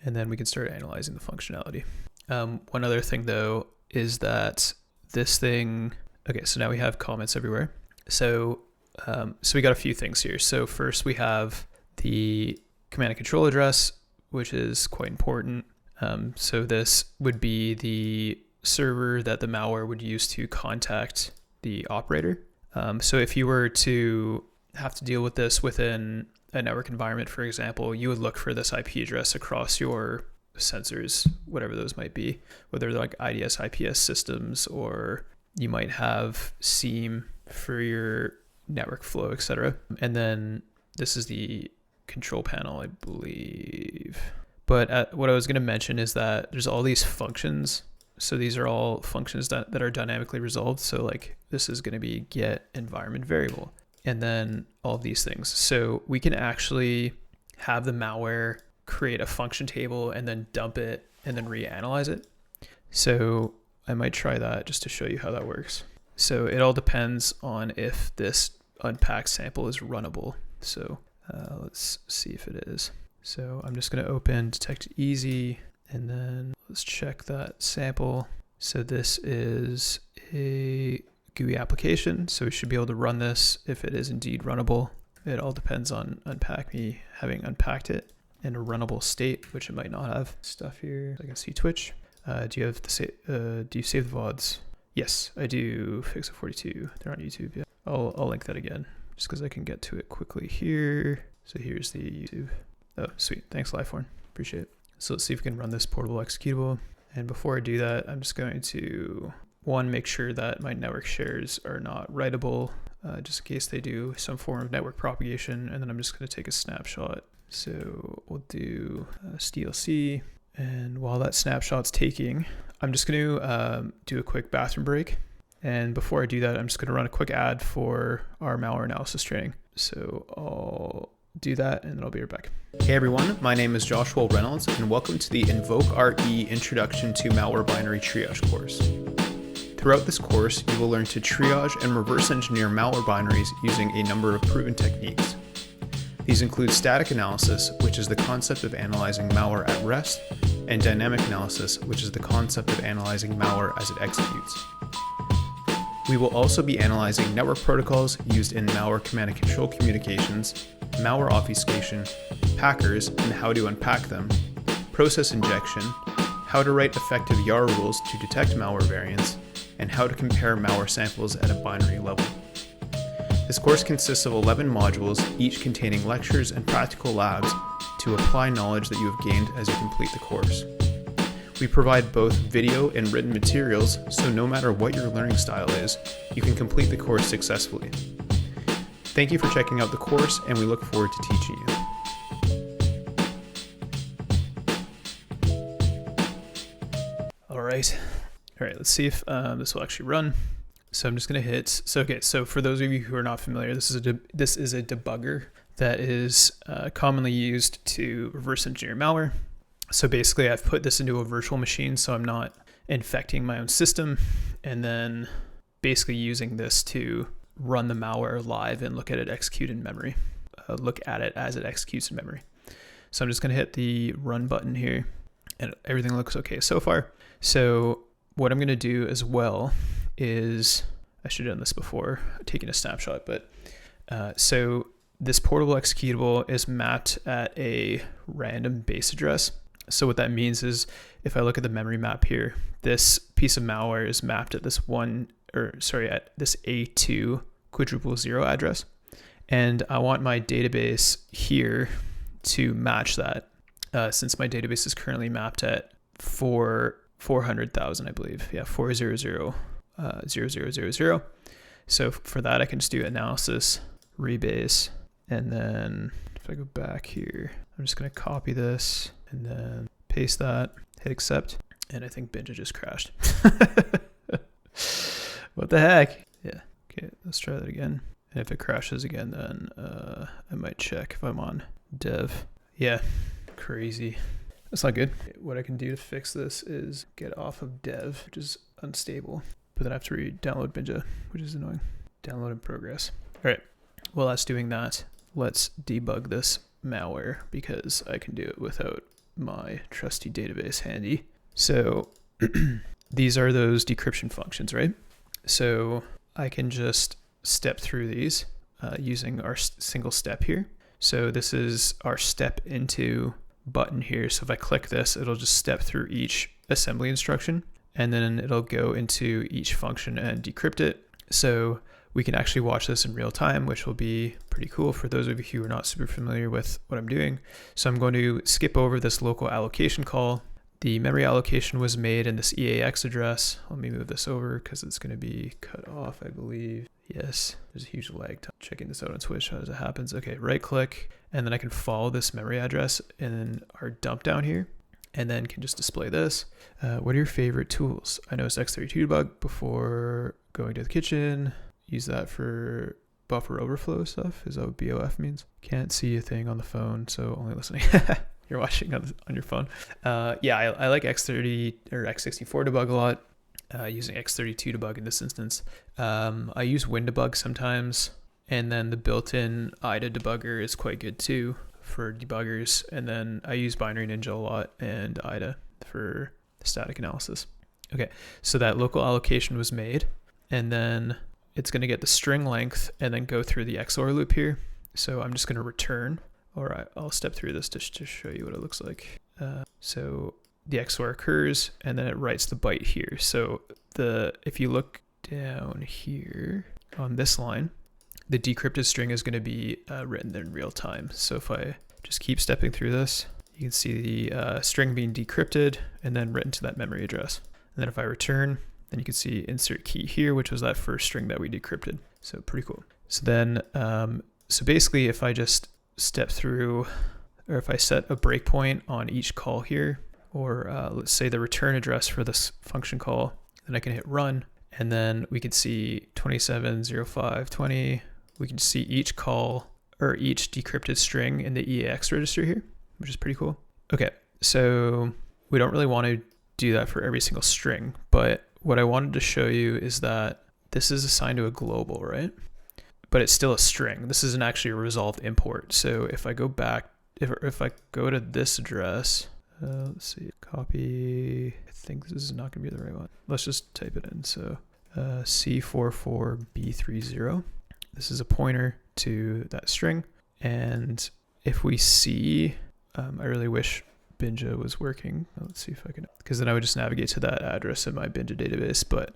And then we can start analyzing the functionality. One other thing though, is that this thing, okay, so now we have comments everywhere. So we got a few things here. So first we have the command and control address, which is quite important. So this would be the server that the malware would use to contact the operator. So if you were to have to deal with this within a network environment, for example, you would look for this IP address across your sensors, whatever those might be, whether they're like IDS, IPS systems, or you might have SIEM for your network flow, etc. And then this is the control panel, I believe. But what I was going to mention is that there's all these functions. So these are all functions that are dynamically resolved. So like this is going to be get environment variable, and then all of these things. So we can actually have the malware create a function table and then dump it and then reanalyze it. So I might try that just to show you how that works. So it all depends on if this unpack sample is runnable. So let's see if it is. So I'm just going to open detect easy, and then let's check that sample. So this is a GUI application, so we should be able to run this if it is indeed runnable. It all depends on Unpack Me having unpacked it in a runnable state, which it might not have. Stuff here. I can see Twitch. Do you save the VODs? Yes, I do. Fix42. They're on YouTube. Yeah, I'll link that again just because I can get to it quickly here. So here's the YouTube. Oh, sweet. Thanks, Lifeform. Appreciate it. So let's see if we can run this portable executable. And before I do that, I'm just going to, make sure that my network shares are not writable, just in case they do some form of network propagation. And then I'm just going to take a snapshot. So we'll do Stealc. And while that snapshot's taking, I'm just going to do a quick bathroom break. And before I do that, I'm just going to run a quick ad for our malware analysis training. So I'll do that and then I'll be right back. Hey everyone, my name is Joshua Reynolds and welcome to the Invoke RE Introduction to Malware Binary Triage course. Throughout this course, you will learn to triage and reverse engineer malware binaries using a number of proven techniques. These include static analysis, which is the concept of analyzing malware at rest, and dynamic analysis, which is the concept of analyzing malware as it executes. We will also be analyzing network protocols used in malware command and control communications, malware obfuscation, packers and how to unpack them, process injection, how to write effective YAR rules to detect malware variants, and how to compare malware samples at a binary level. This course consists of 11 modules, each containing lectures and practical labs to apply knowledge that you have gained as you complete the course. We provide both video and written materials, so no matter what your learning style is, you can complete the course successfully. Thank you for checking out the course, and we look forward to teaching you. All right, let's see if this will actually run. So I'm just gonna hit, so for those of you who are not familiar, this is a debugger that is commonly used to reverse engineer malware. So basically I've put this into a virtual machine so I'm not infecting my own system, and then basically using this to run the malware live and look at it execute in memory, look at it as it executes in memory. So I'm just gonna hit the run button here, and everything looks okay so far. So what I'm gonna do as well is, I should have done this before taking a snapshot, but so this portable executable is mapped at a random base address. So what that means is if I look at the memory map here, this piece of malware is mapped at this at this A2 quadruple 0 address. And I want my database here to match that, since my database is currently mapped at 400,000, I believe. Yeah, 400,000. So for that, I can just do analysis, rebase, and then if I go back here, I'm just going to copy this and then paste that, hit accept, and I think Binja just crashed. What the heck? Yeah, okay, let's try that again. And if it crashes again, then I might check if I'm on dev. Yeah, crazy. That's not good. What I can do to fix this is get off of dev, which is unstable, but then I have to re-download Binja, which is annoying. Download in progress. All right, while that's doing that, let's debug this malware because I can do it without my trusty database handy. So these are those decryption functions, right? So I can just step through these using our single step here. So this is our step into button here. So if I click this, it'll just step through each assembly instruction, and then it'll go into each function and decrypt it. So we can actually watch this in real time, which will be pretty cool for those of you who are not super familiar with what I'm doing. So I'm going to skip over this local allocation call. The memory allocation was made in this EAX address. Let me move this over because it's going to be cut off, I believe. Yes, there's a huge lag time. Checking this out on Twitch as it happens. Okay, right click, and then I can follow this memory address in our dump down here, and then can just display this. What are your favorite tools? I know it's X32 debug before going to the kitchen. Use that for buffer overflow stuff. Is that what BOF means? Can't see a thing on the phone, so only listening. You're watching on your phone. Yeah, I like X30 or X64 debug a lot. Using X32 debug in this instance. I use WinDebug sometimes, and then the built-in IDA debugger is quite good too for debuggers. And then I use Binary Ninja a lot and IDA for static analysis. Okay, so that local allocation was made, and then it's going to get the string length and then go through the XOR loop here. So I'm just going to return, or I'll step through this to show you what it looks like. So the XOR occurs, and then it writes the byte here. So if you look down here on this line, the decrypted string is going to be written in real time. So if I just keep stepping through this, you can see the string being decrypted and then written to that memory address. And then if I return, then you can see insert key here, which was that first string that we decrypted. So pretty cool. So then, so basically if I just step through, or if I set a breakpoint on each call here, or let's say the return address for this function call, then I can hit run, and then we can see 270520. We can see each call or each decrypted string in the EAX register here, which is pretty cool. Okay, so we don't really want to do that for every single string, but what I wanted to show you is that this is assigned to a global, right? But it's still a string. This isn't actually a resolved import. So if I go back, if I go to this address, let's see, copy, I think this is not gonna be the right one. Let's just type it in. So C44B30. This is a pointer to that string. And if we see, I really wish Binja was working. Let's see if I can, because then I would just navigate to that address in my Binja database. But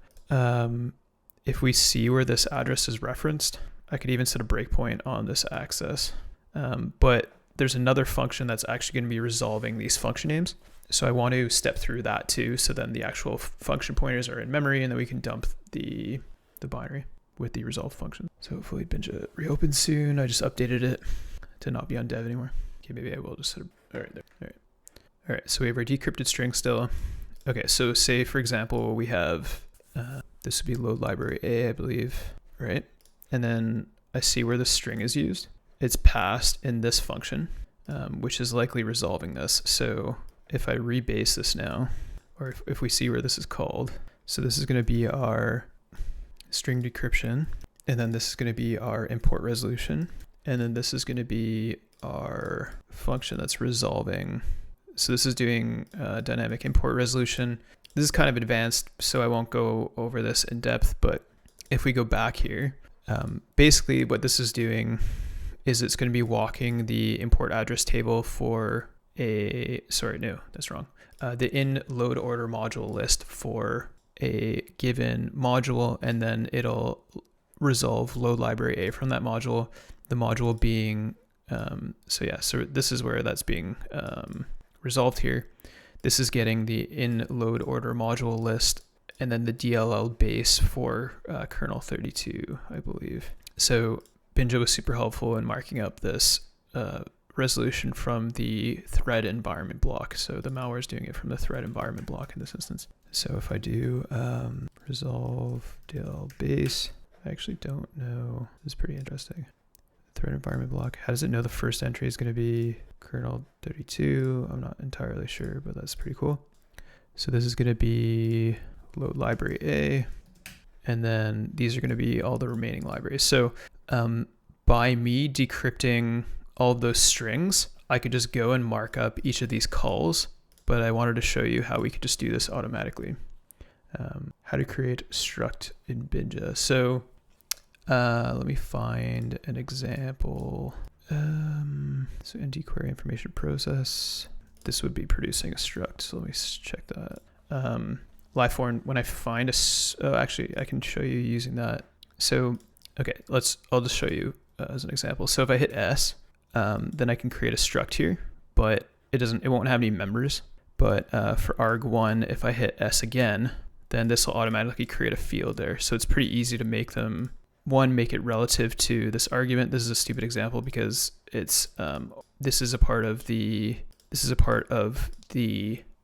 if we see where this address is referenced, I could even set a breakpoint on this access. But there's another function that's actually going to be resolving these function names. So I want to step through that too. So then the actual function pointers are in memory, and then we can dump the binary with the resolve function. So hopefully Binja reopens soon. I just updated it to not be on dev anymore. Okay, maybe I will just set a, all right, there. All right, so we have our decrypted string still. Okay, so say for example, we have, this would be load library A, I believe, right? And then I see where the string is used. It's passed in this function, which is likely resolving this. So if I rebase this now, or if we see where this is called, so this is going to be our string decryption, and then this is going to be our import resolution, and then this is going to be our function that's resolving. So this is doing dynamic import resolution. This is kind of advanced, so I won't go over this in depth, but if we go back here, basically what this is doing is it's going to be walking the import address table for a, sorry, no, that's wrong. The in load order module list for a given module, and then it'll resolve load library A from that module, the module being, so this is where that's being resolved here. This is getting the in load order module list, and then the DLL base for kernel 32, I believe. So Binja was super helpful in marking up this resolution from the thread environment block. So the malware is doing it from the thread environment block in this instance. So if I do resolve DLL base, I actually don't know. This is pretty interesting. Thread environment block. How does it know the first entry is going to be kernel 32? I'm not entirely sure, but that's pretty cool. So this is going to be load library A, and then these are going to be all the remaining libraries. So by me decrypting all of those strings, I could just go and mark up each of these calls, but I wanted to show you how we could just do this automatically. How to create struct in Binja. So let me find an example. So ND query information process. This would be producing a struct. So let me check that. Liveform, when I find actually I can show you using that. So, okay, I'll just show you as an example. So if I hit S, then I can create a struct here, but it won't have any members. But for arg1, if I hit S again, then this will automatically create a field there. So it's pretty easy to make them, make it relative to this argument. This is a stupid example because it's this is a part of the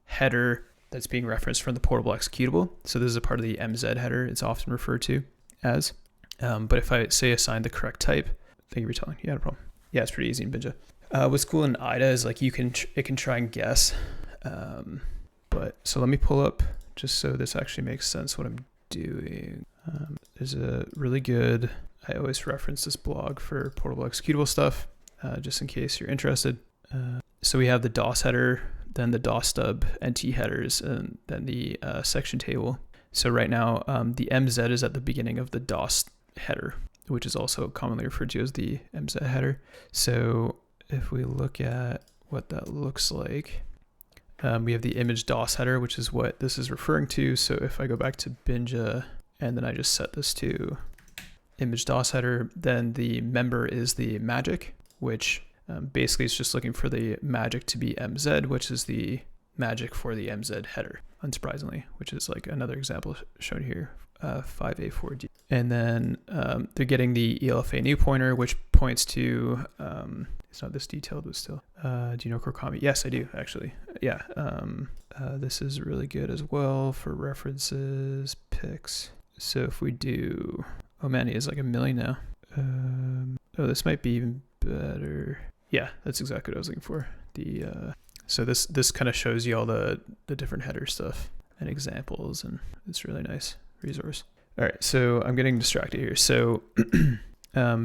header that's being referenced from the portable executable. So this is a part of the MZ header. It's often referred to as. But if I say assign the correct type, thank you for telling. Yeah, no problem. Yeah, it's pretty easy in Binja. What's cool in IDA is like it can try and guess. But so let me pull up just so this actually makes sense what I'm doing. There's a really good, I always reference this blog for portable executable stuff, just in case you're interested. So we have the DOS header, then the DOS stub NT headers, and then the section table. So right now, the MZ is at the beginning of the DOS header, which is also commonly referred to as the MZ header. So if we look at what that looks like, we have the image DOS header, which is what this is referring to. So if I go back to Binja and then I just set this to image DOS header, then the member is the magic, which basically is just looking for the magic to be MZ, which is the magic for the MZ header, unsurprisingly, which is like another example shown here, 5A4D. And then they're getting the ELFA new pointer, which points to, it's not this detailed, but still. Do you know Korkami? Yes, I do, actually. Yeah. This is really good as well for references, picks. So if we do, oh man, he has like 1 million now. Oh, this might be even better. Yeah, that's exactly what I was looking for. So this kind of shows you all the different header stuff and examples, and it's a really nice resource. All right, so I'm getting distracted here. So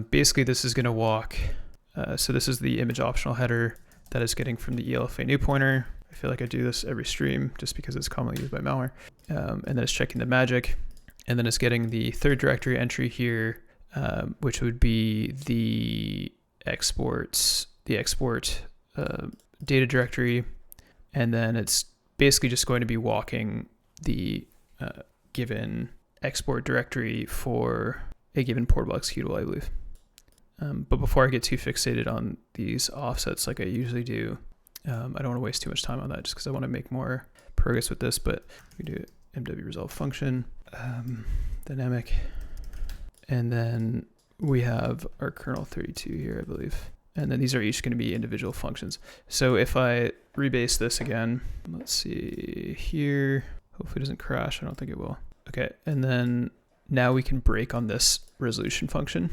basically this is going to walk. So this is the image optional header that is getting from the ELFA new pointer. I feel like I do this every stream just because it's commonly used by malware. And then it's checking the magic, and then it's getting the third directory entry here, which would be the export data directory, and then it's basically just going to be walking the given export directory for a given portable executable, I believe. But before I get too fixated on these offsets like I usually do, I don't want to waste too much time on that just because I want to make more progress with this. But we do MW resolve function, dynamic, and then we have our kernel 32 here, I believe. And then these are each going to be individual functions. So if I rebase this again, let's see here, hopefully it doesn't crash. I don't think it will. Okay, and then now we can break on this resolution function.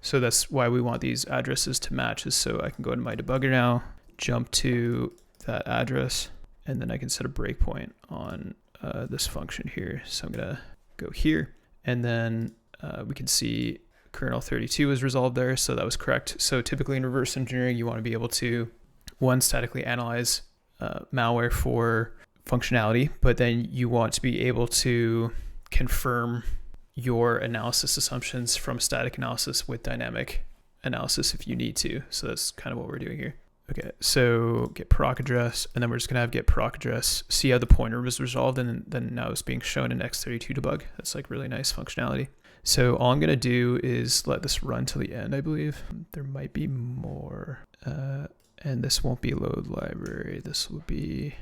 So that's why we want these addresses to match, is so I can go into my debugger now, jump to that address, and then I can set a breakpoint on this function here. So I'm gonna go here, and then we can see kernel 32 is resolved there, so that was correct. So typically in reverse engineering, you want to be able to, one, statically analyze malware for functionality, but then you want to be able to confirm your analysis assumptions from static analysis with dynamic analysis if you need to. So that's kind of what we're doing here. Okay, so get proc address, and then we're just gonna have get proc address, see how the pointer was resolved, and then now it's being shown in x32 debug. That's like really nice functionality. So all I'm gonna do is let this run till the end, I believe. There might be more, and this won't be load library. This will be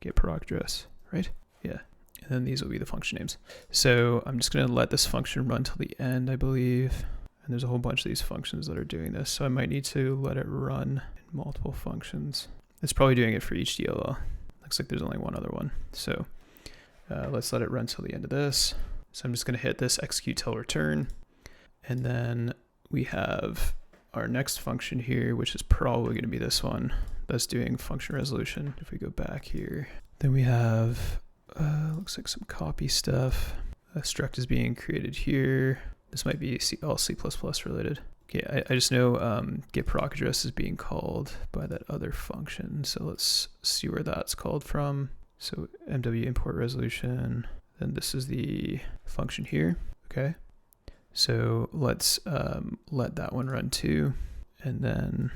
get proc address, right? Yeah. And then these will be the function names. So I'm just going to let this function run till the end, I believe. And there's a whole bunch of these functions that are doing this. So I might need to let it run in multiple functions. It's probably doing it for each DLL. Looks like there's only one other one. So let's let it run till the end of this. So I'm just going to hit this execute till return. And then we have our next function here, which is probably going to be this one. That's doing function resolution. If we go back here, then we have looks like some copy stuff. A struct is being created here. This might be all C++ related. Okay, I just know get proc address is being called by that other function. So let's see where that's called from. So MW import resolution. Then this is the function here. Okay. So let's let that one run too. And then,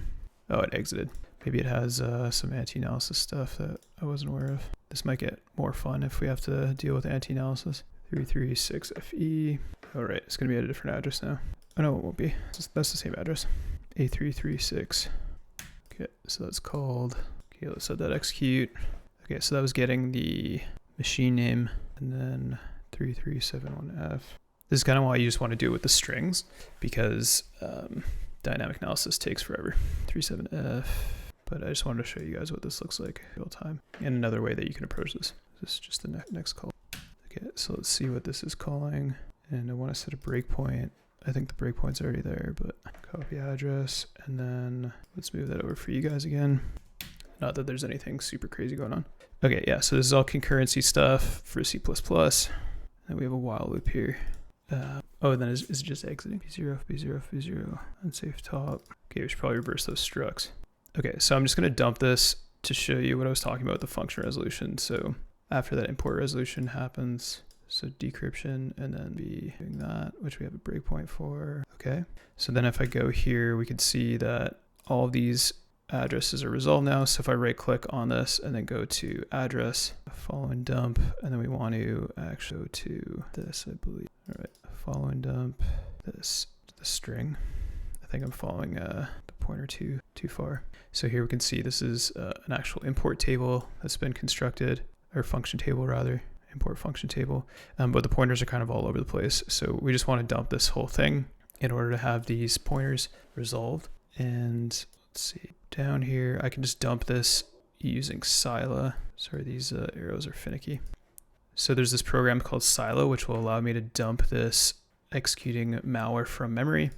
oh, it exited. Maybe it has some anti-analysis stuff that I wasn't aware of. This might get more fun if we have to deal with anti-analysis. 336FE. All right, it's gonna be at a different address now. Oh no, it won't be. That's the same address. A336. Okay, so that's called. Okay, let's let that execute. Okay, so that was getting the machine name, and then 3371F. This is kind of why you just want to do it with the strings, because dynamic analysis takes forever. 37F. But I just wanted to show you guys what this looks like real time, and another way that you can approach this. This is just the next call. Okay, so let's see what this is calling. And I want to set a breakpoint. I think the breakpoint's already there, but copy address, and then let's move that over for you guys again. Not that there's anything super crazy going on. Okay, yeah, so this is all concurrency stuff for C++. And we have a while loop here. Oh, then is it just exiting? B0, B0, B0, unsafe top. Okay, we should probably reverse those structs. Okay, so I'm just gonna dump this to show you what I was talking about, the function resolution. So after that import resolution happens, so decryption, and then be doing that, which we have a breakpoint for. Okay, so then if I go here, we can see that all of these addresses are resolved now. So if I right click on this and then go to address, follow and dump, and then we want to actually go to this, I believe. All right, follow and dump this, the string. I think I'm following the pointer too far. So here we can see this is an actual import table that's been constructed, or function table rather, import function table. But the pointers are kind of all over the place. So we just want to dump this whole thing in order to have these pointers resolved. And let's see, down here, I can just dump this using Scylla. Sorry, these arrows are finicky. So there's this program called Scylla, which will allow me to dump this executing malware from memory.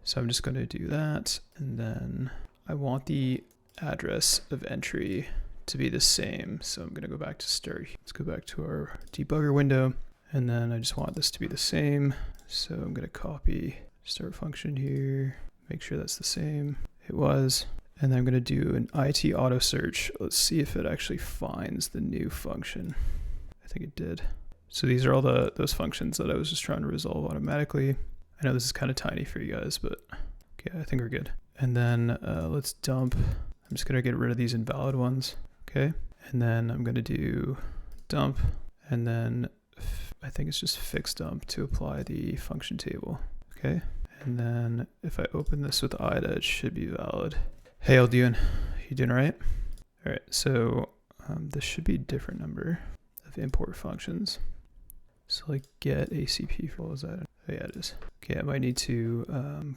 So I'm just going to do that. And then I want the address of entry to be the same. So I'm going to go back to start. Let's go back to our debugger window. And then I just want this to be the same. So I'm going to copy start function here, make sure that's the same. It was. And then I'm going to do an IT auto search. Let's see if it actually finds the new function. I think it did. So these are all those functions that I was just trying to resolve automatically. I know this is kind of tiny for you guys, but okay, I think we're good. And then let's dump. I'm just going to get rid of these invalid ones. Okay. And then I'm going to do dump. And then I think it's just fix dump to apply the function table. Okay. And then if I open this with IDA, it should be valid. Hey, how you doing all right? All right, so this should be a different number of import functions. So like get ACP, what was that? Oh yeah, it is. Okay, I might need to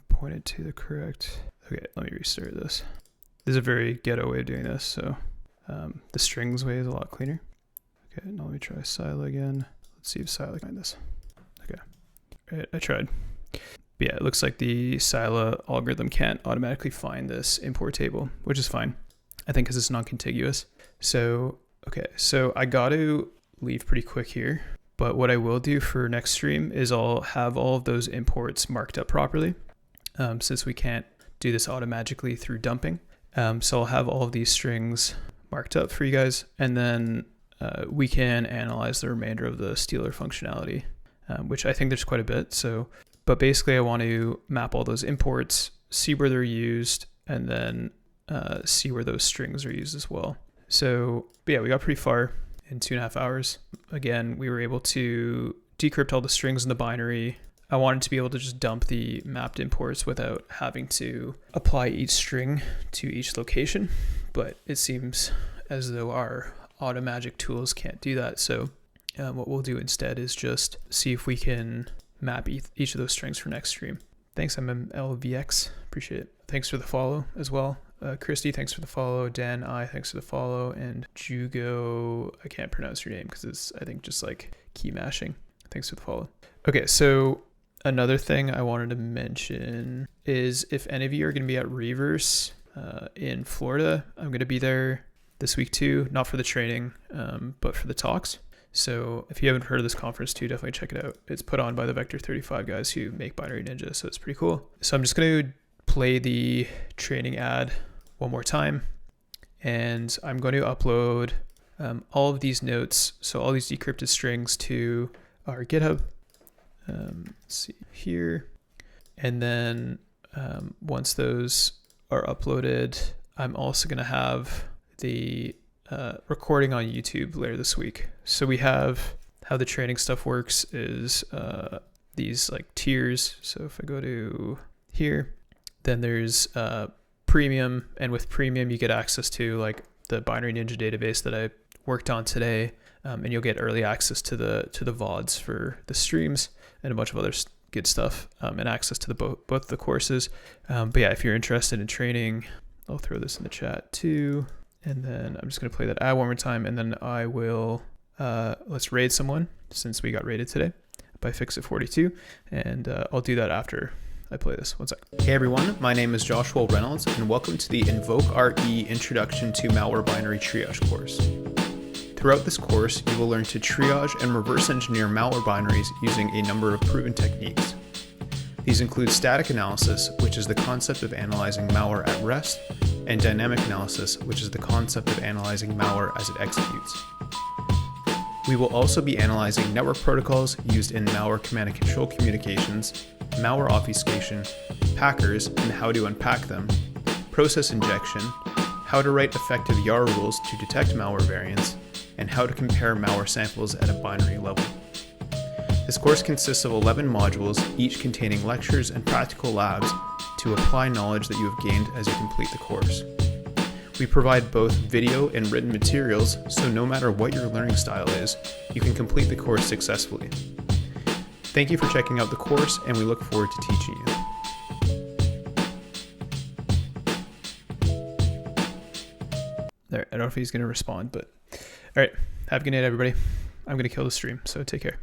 point it to the correct. Okay, let me restart this. This is a very ghetto way of doing this, so the strings way is a lot cleaner. Okay, now let me try Sila again. Let's see if Sila can find this. Okay, all right, I tried. But yeah, it looks like the Sila algorithm can't automatically find this import table, which is fine, I think, because it's non-contiguous. So, okay, so I got to leave pretty quick here, but what I will do for next stream is I'll have all of those imports marked up properly, since we can't do this automatically through dumping. So I'll have all of these strings marked up for you guys, and then we can analyze the remainder of the Stealc functionality, which I think there's quite a bit. But basically I want to map all those imports, see where they're used, and then see where those strings are used as well. So yeah, we got pretty far in 2.5 hours. Again, we were able to decrypt all the strings in the binary. I wanted to be able to just dump the mapped imports without having to apply each string to each location, but it seems as though our automagic tools can't do that. So what we'll do instead is just see if we can map each of those strings for next stream. Thanks, MMLVX. Appreciate it. Thanks for the follow as well. Christy, thanks for the follow. Dan I, thanks for the follow. And Jugo, I can't pronounce your name because it's, I think, just like key mashing. Thanks for the follow. Okay, so another thing I wanted to mention is if any of you are going to be at Reverse in Florida, I'm going to be there this week too, not for the training, but for the talks. So if you haven't heard of this conference too, definitely check it out. It's put on by the Vector 35 guys who make Binary Ninja, so it's pretty cool. So I'm just going to play the training ad one more time, and I'm going to upload all of these notes, so all these decrypted strings, to our GitHub. Let's see here. And then once those are uploaded, I'm also going to have the recording on YouTube later this week. So we have how the training stuff works is these like tiers. So if I go to here, then there's premium, and with premium you get access to like the Binary Ninja database that I worked on today, and you'll get early access to the VODs for the streams and a bunch of other good stuff, and access to the both the courses. But yeah, if you're interested in training, I'll throw this in the chat too. And then I'm just going to play that ad one more time, and then I will, let's raid someone since we got raided today by Fixit42. And I'll do that after I play this. One sec. Hey everyone, my name is Joshua Reynolds, and welcome to the Invoke RE Introduction to Malware Binary Triage course. Throughout this course, you will learn to triage and reverse engineer malware binaries using a number of proven techniques. These include static analysis, which is the concept of analyzing malware at rest, and dynamic analysis, which is the concept of analyzing malware as it executes. We will also be analyzing network protocols used in malware command and control communications, malware obfuscation, packers and how to unpack them, process injection, how to write effective YAR rules to detect malware variants, and how to compare malware samples at a binary level. This course consists of 11 modules, each containing lectures and practical labs to apply knowledge that you have gained as you complete the course. We provide both video and written materials, so no matter what your learning style is, you can complete the course successfully. Thank you for checking out the course, and we look forward to teaching you. There, I don't know if he's going to respond, but all right, have a good night, everybody. I'm going to kill the stream, so take care.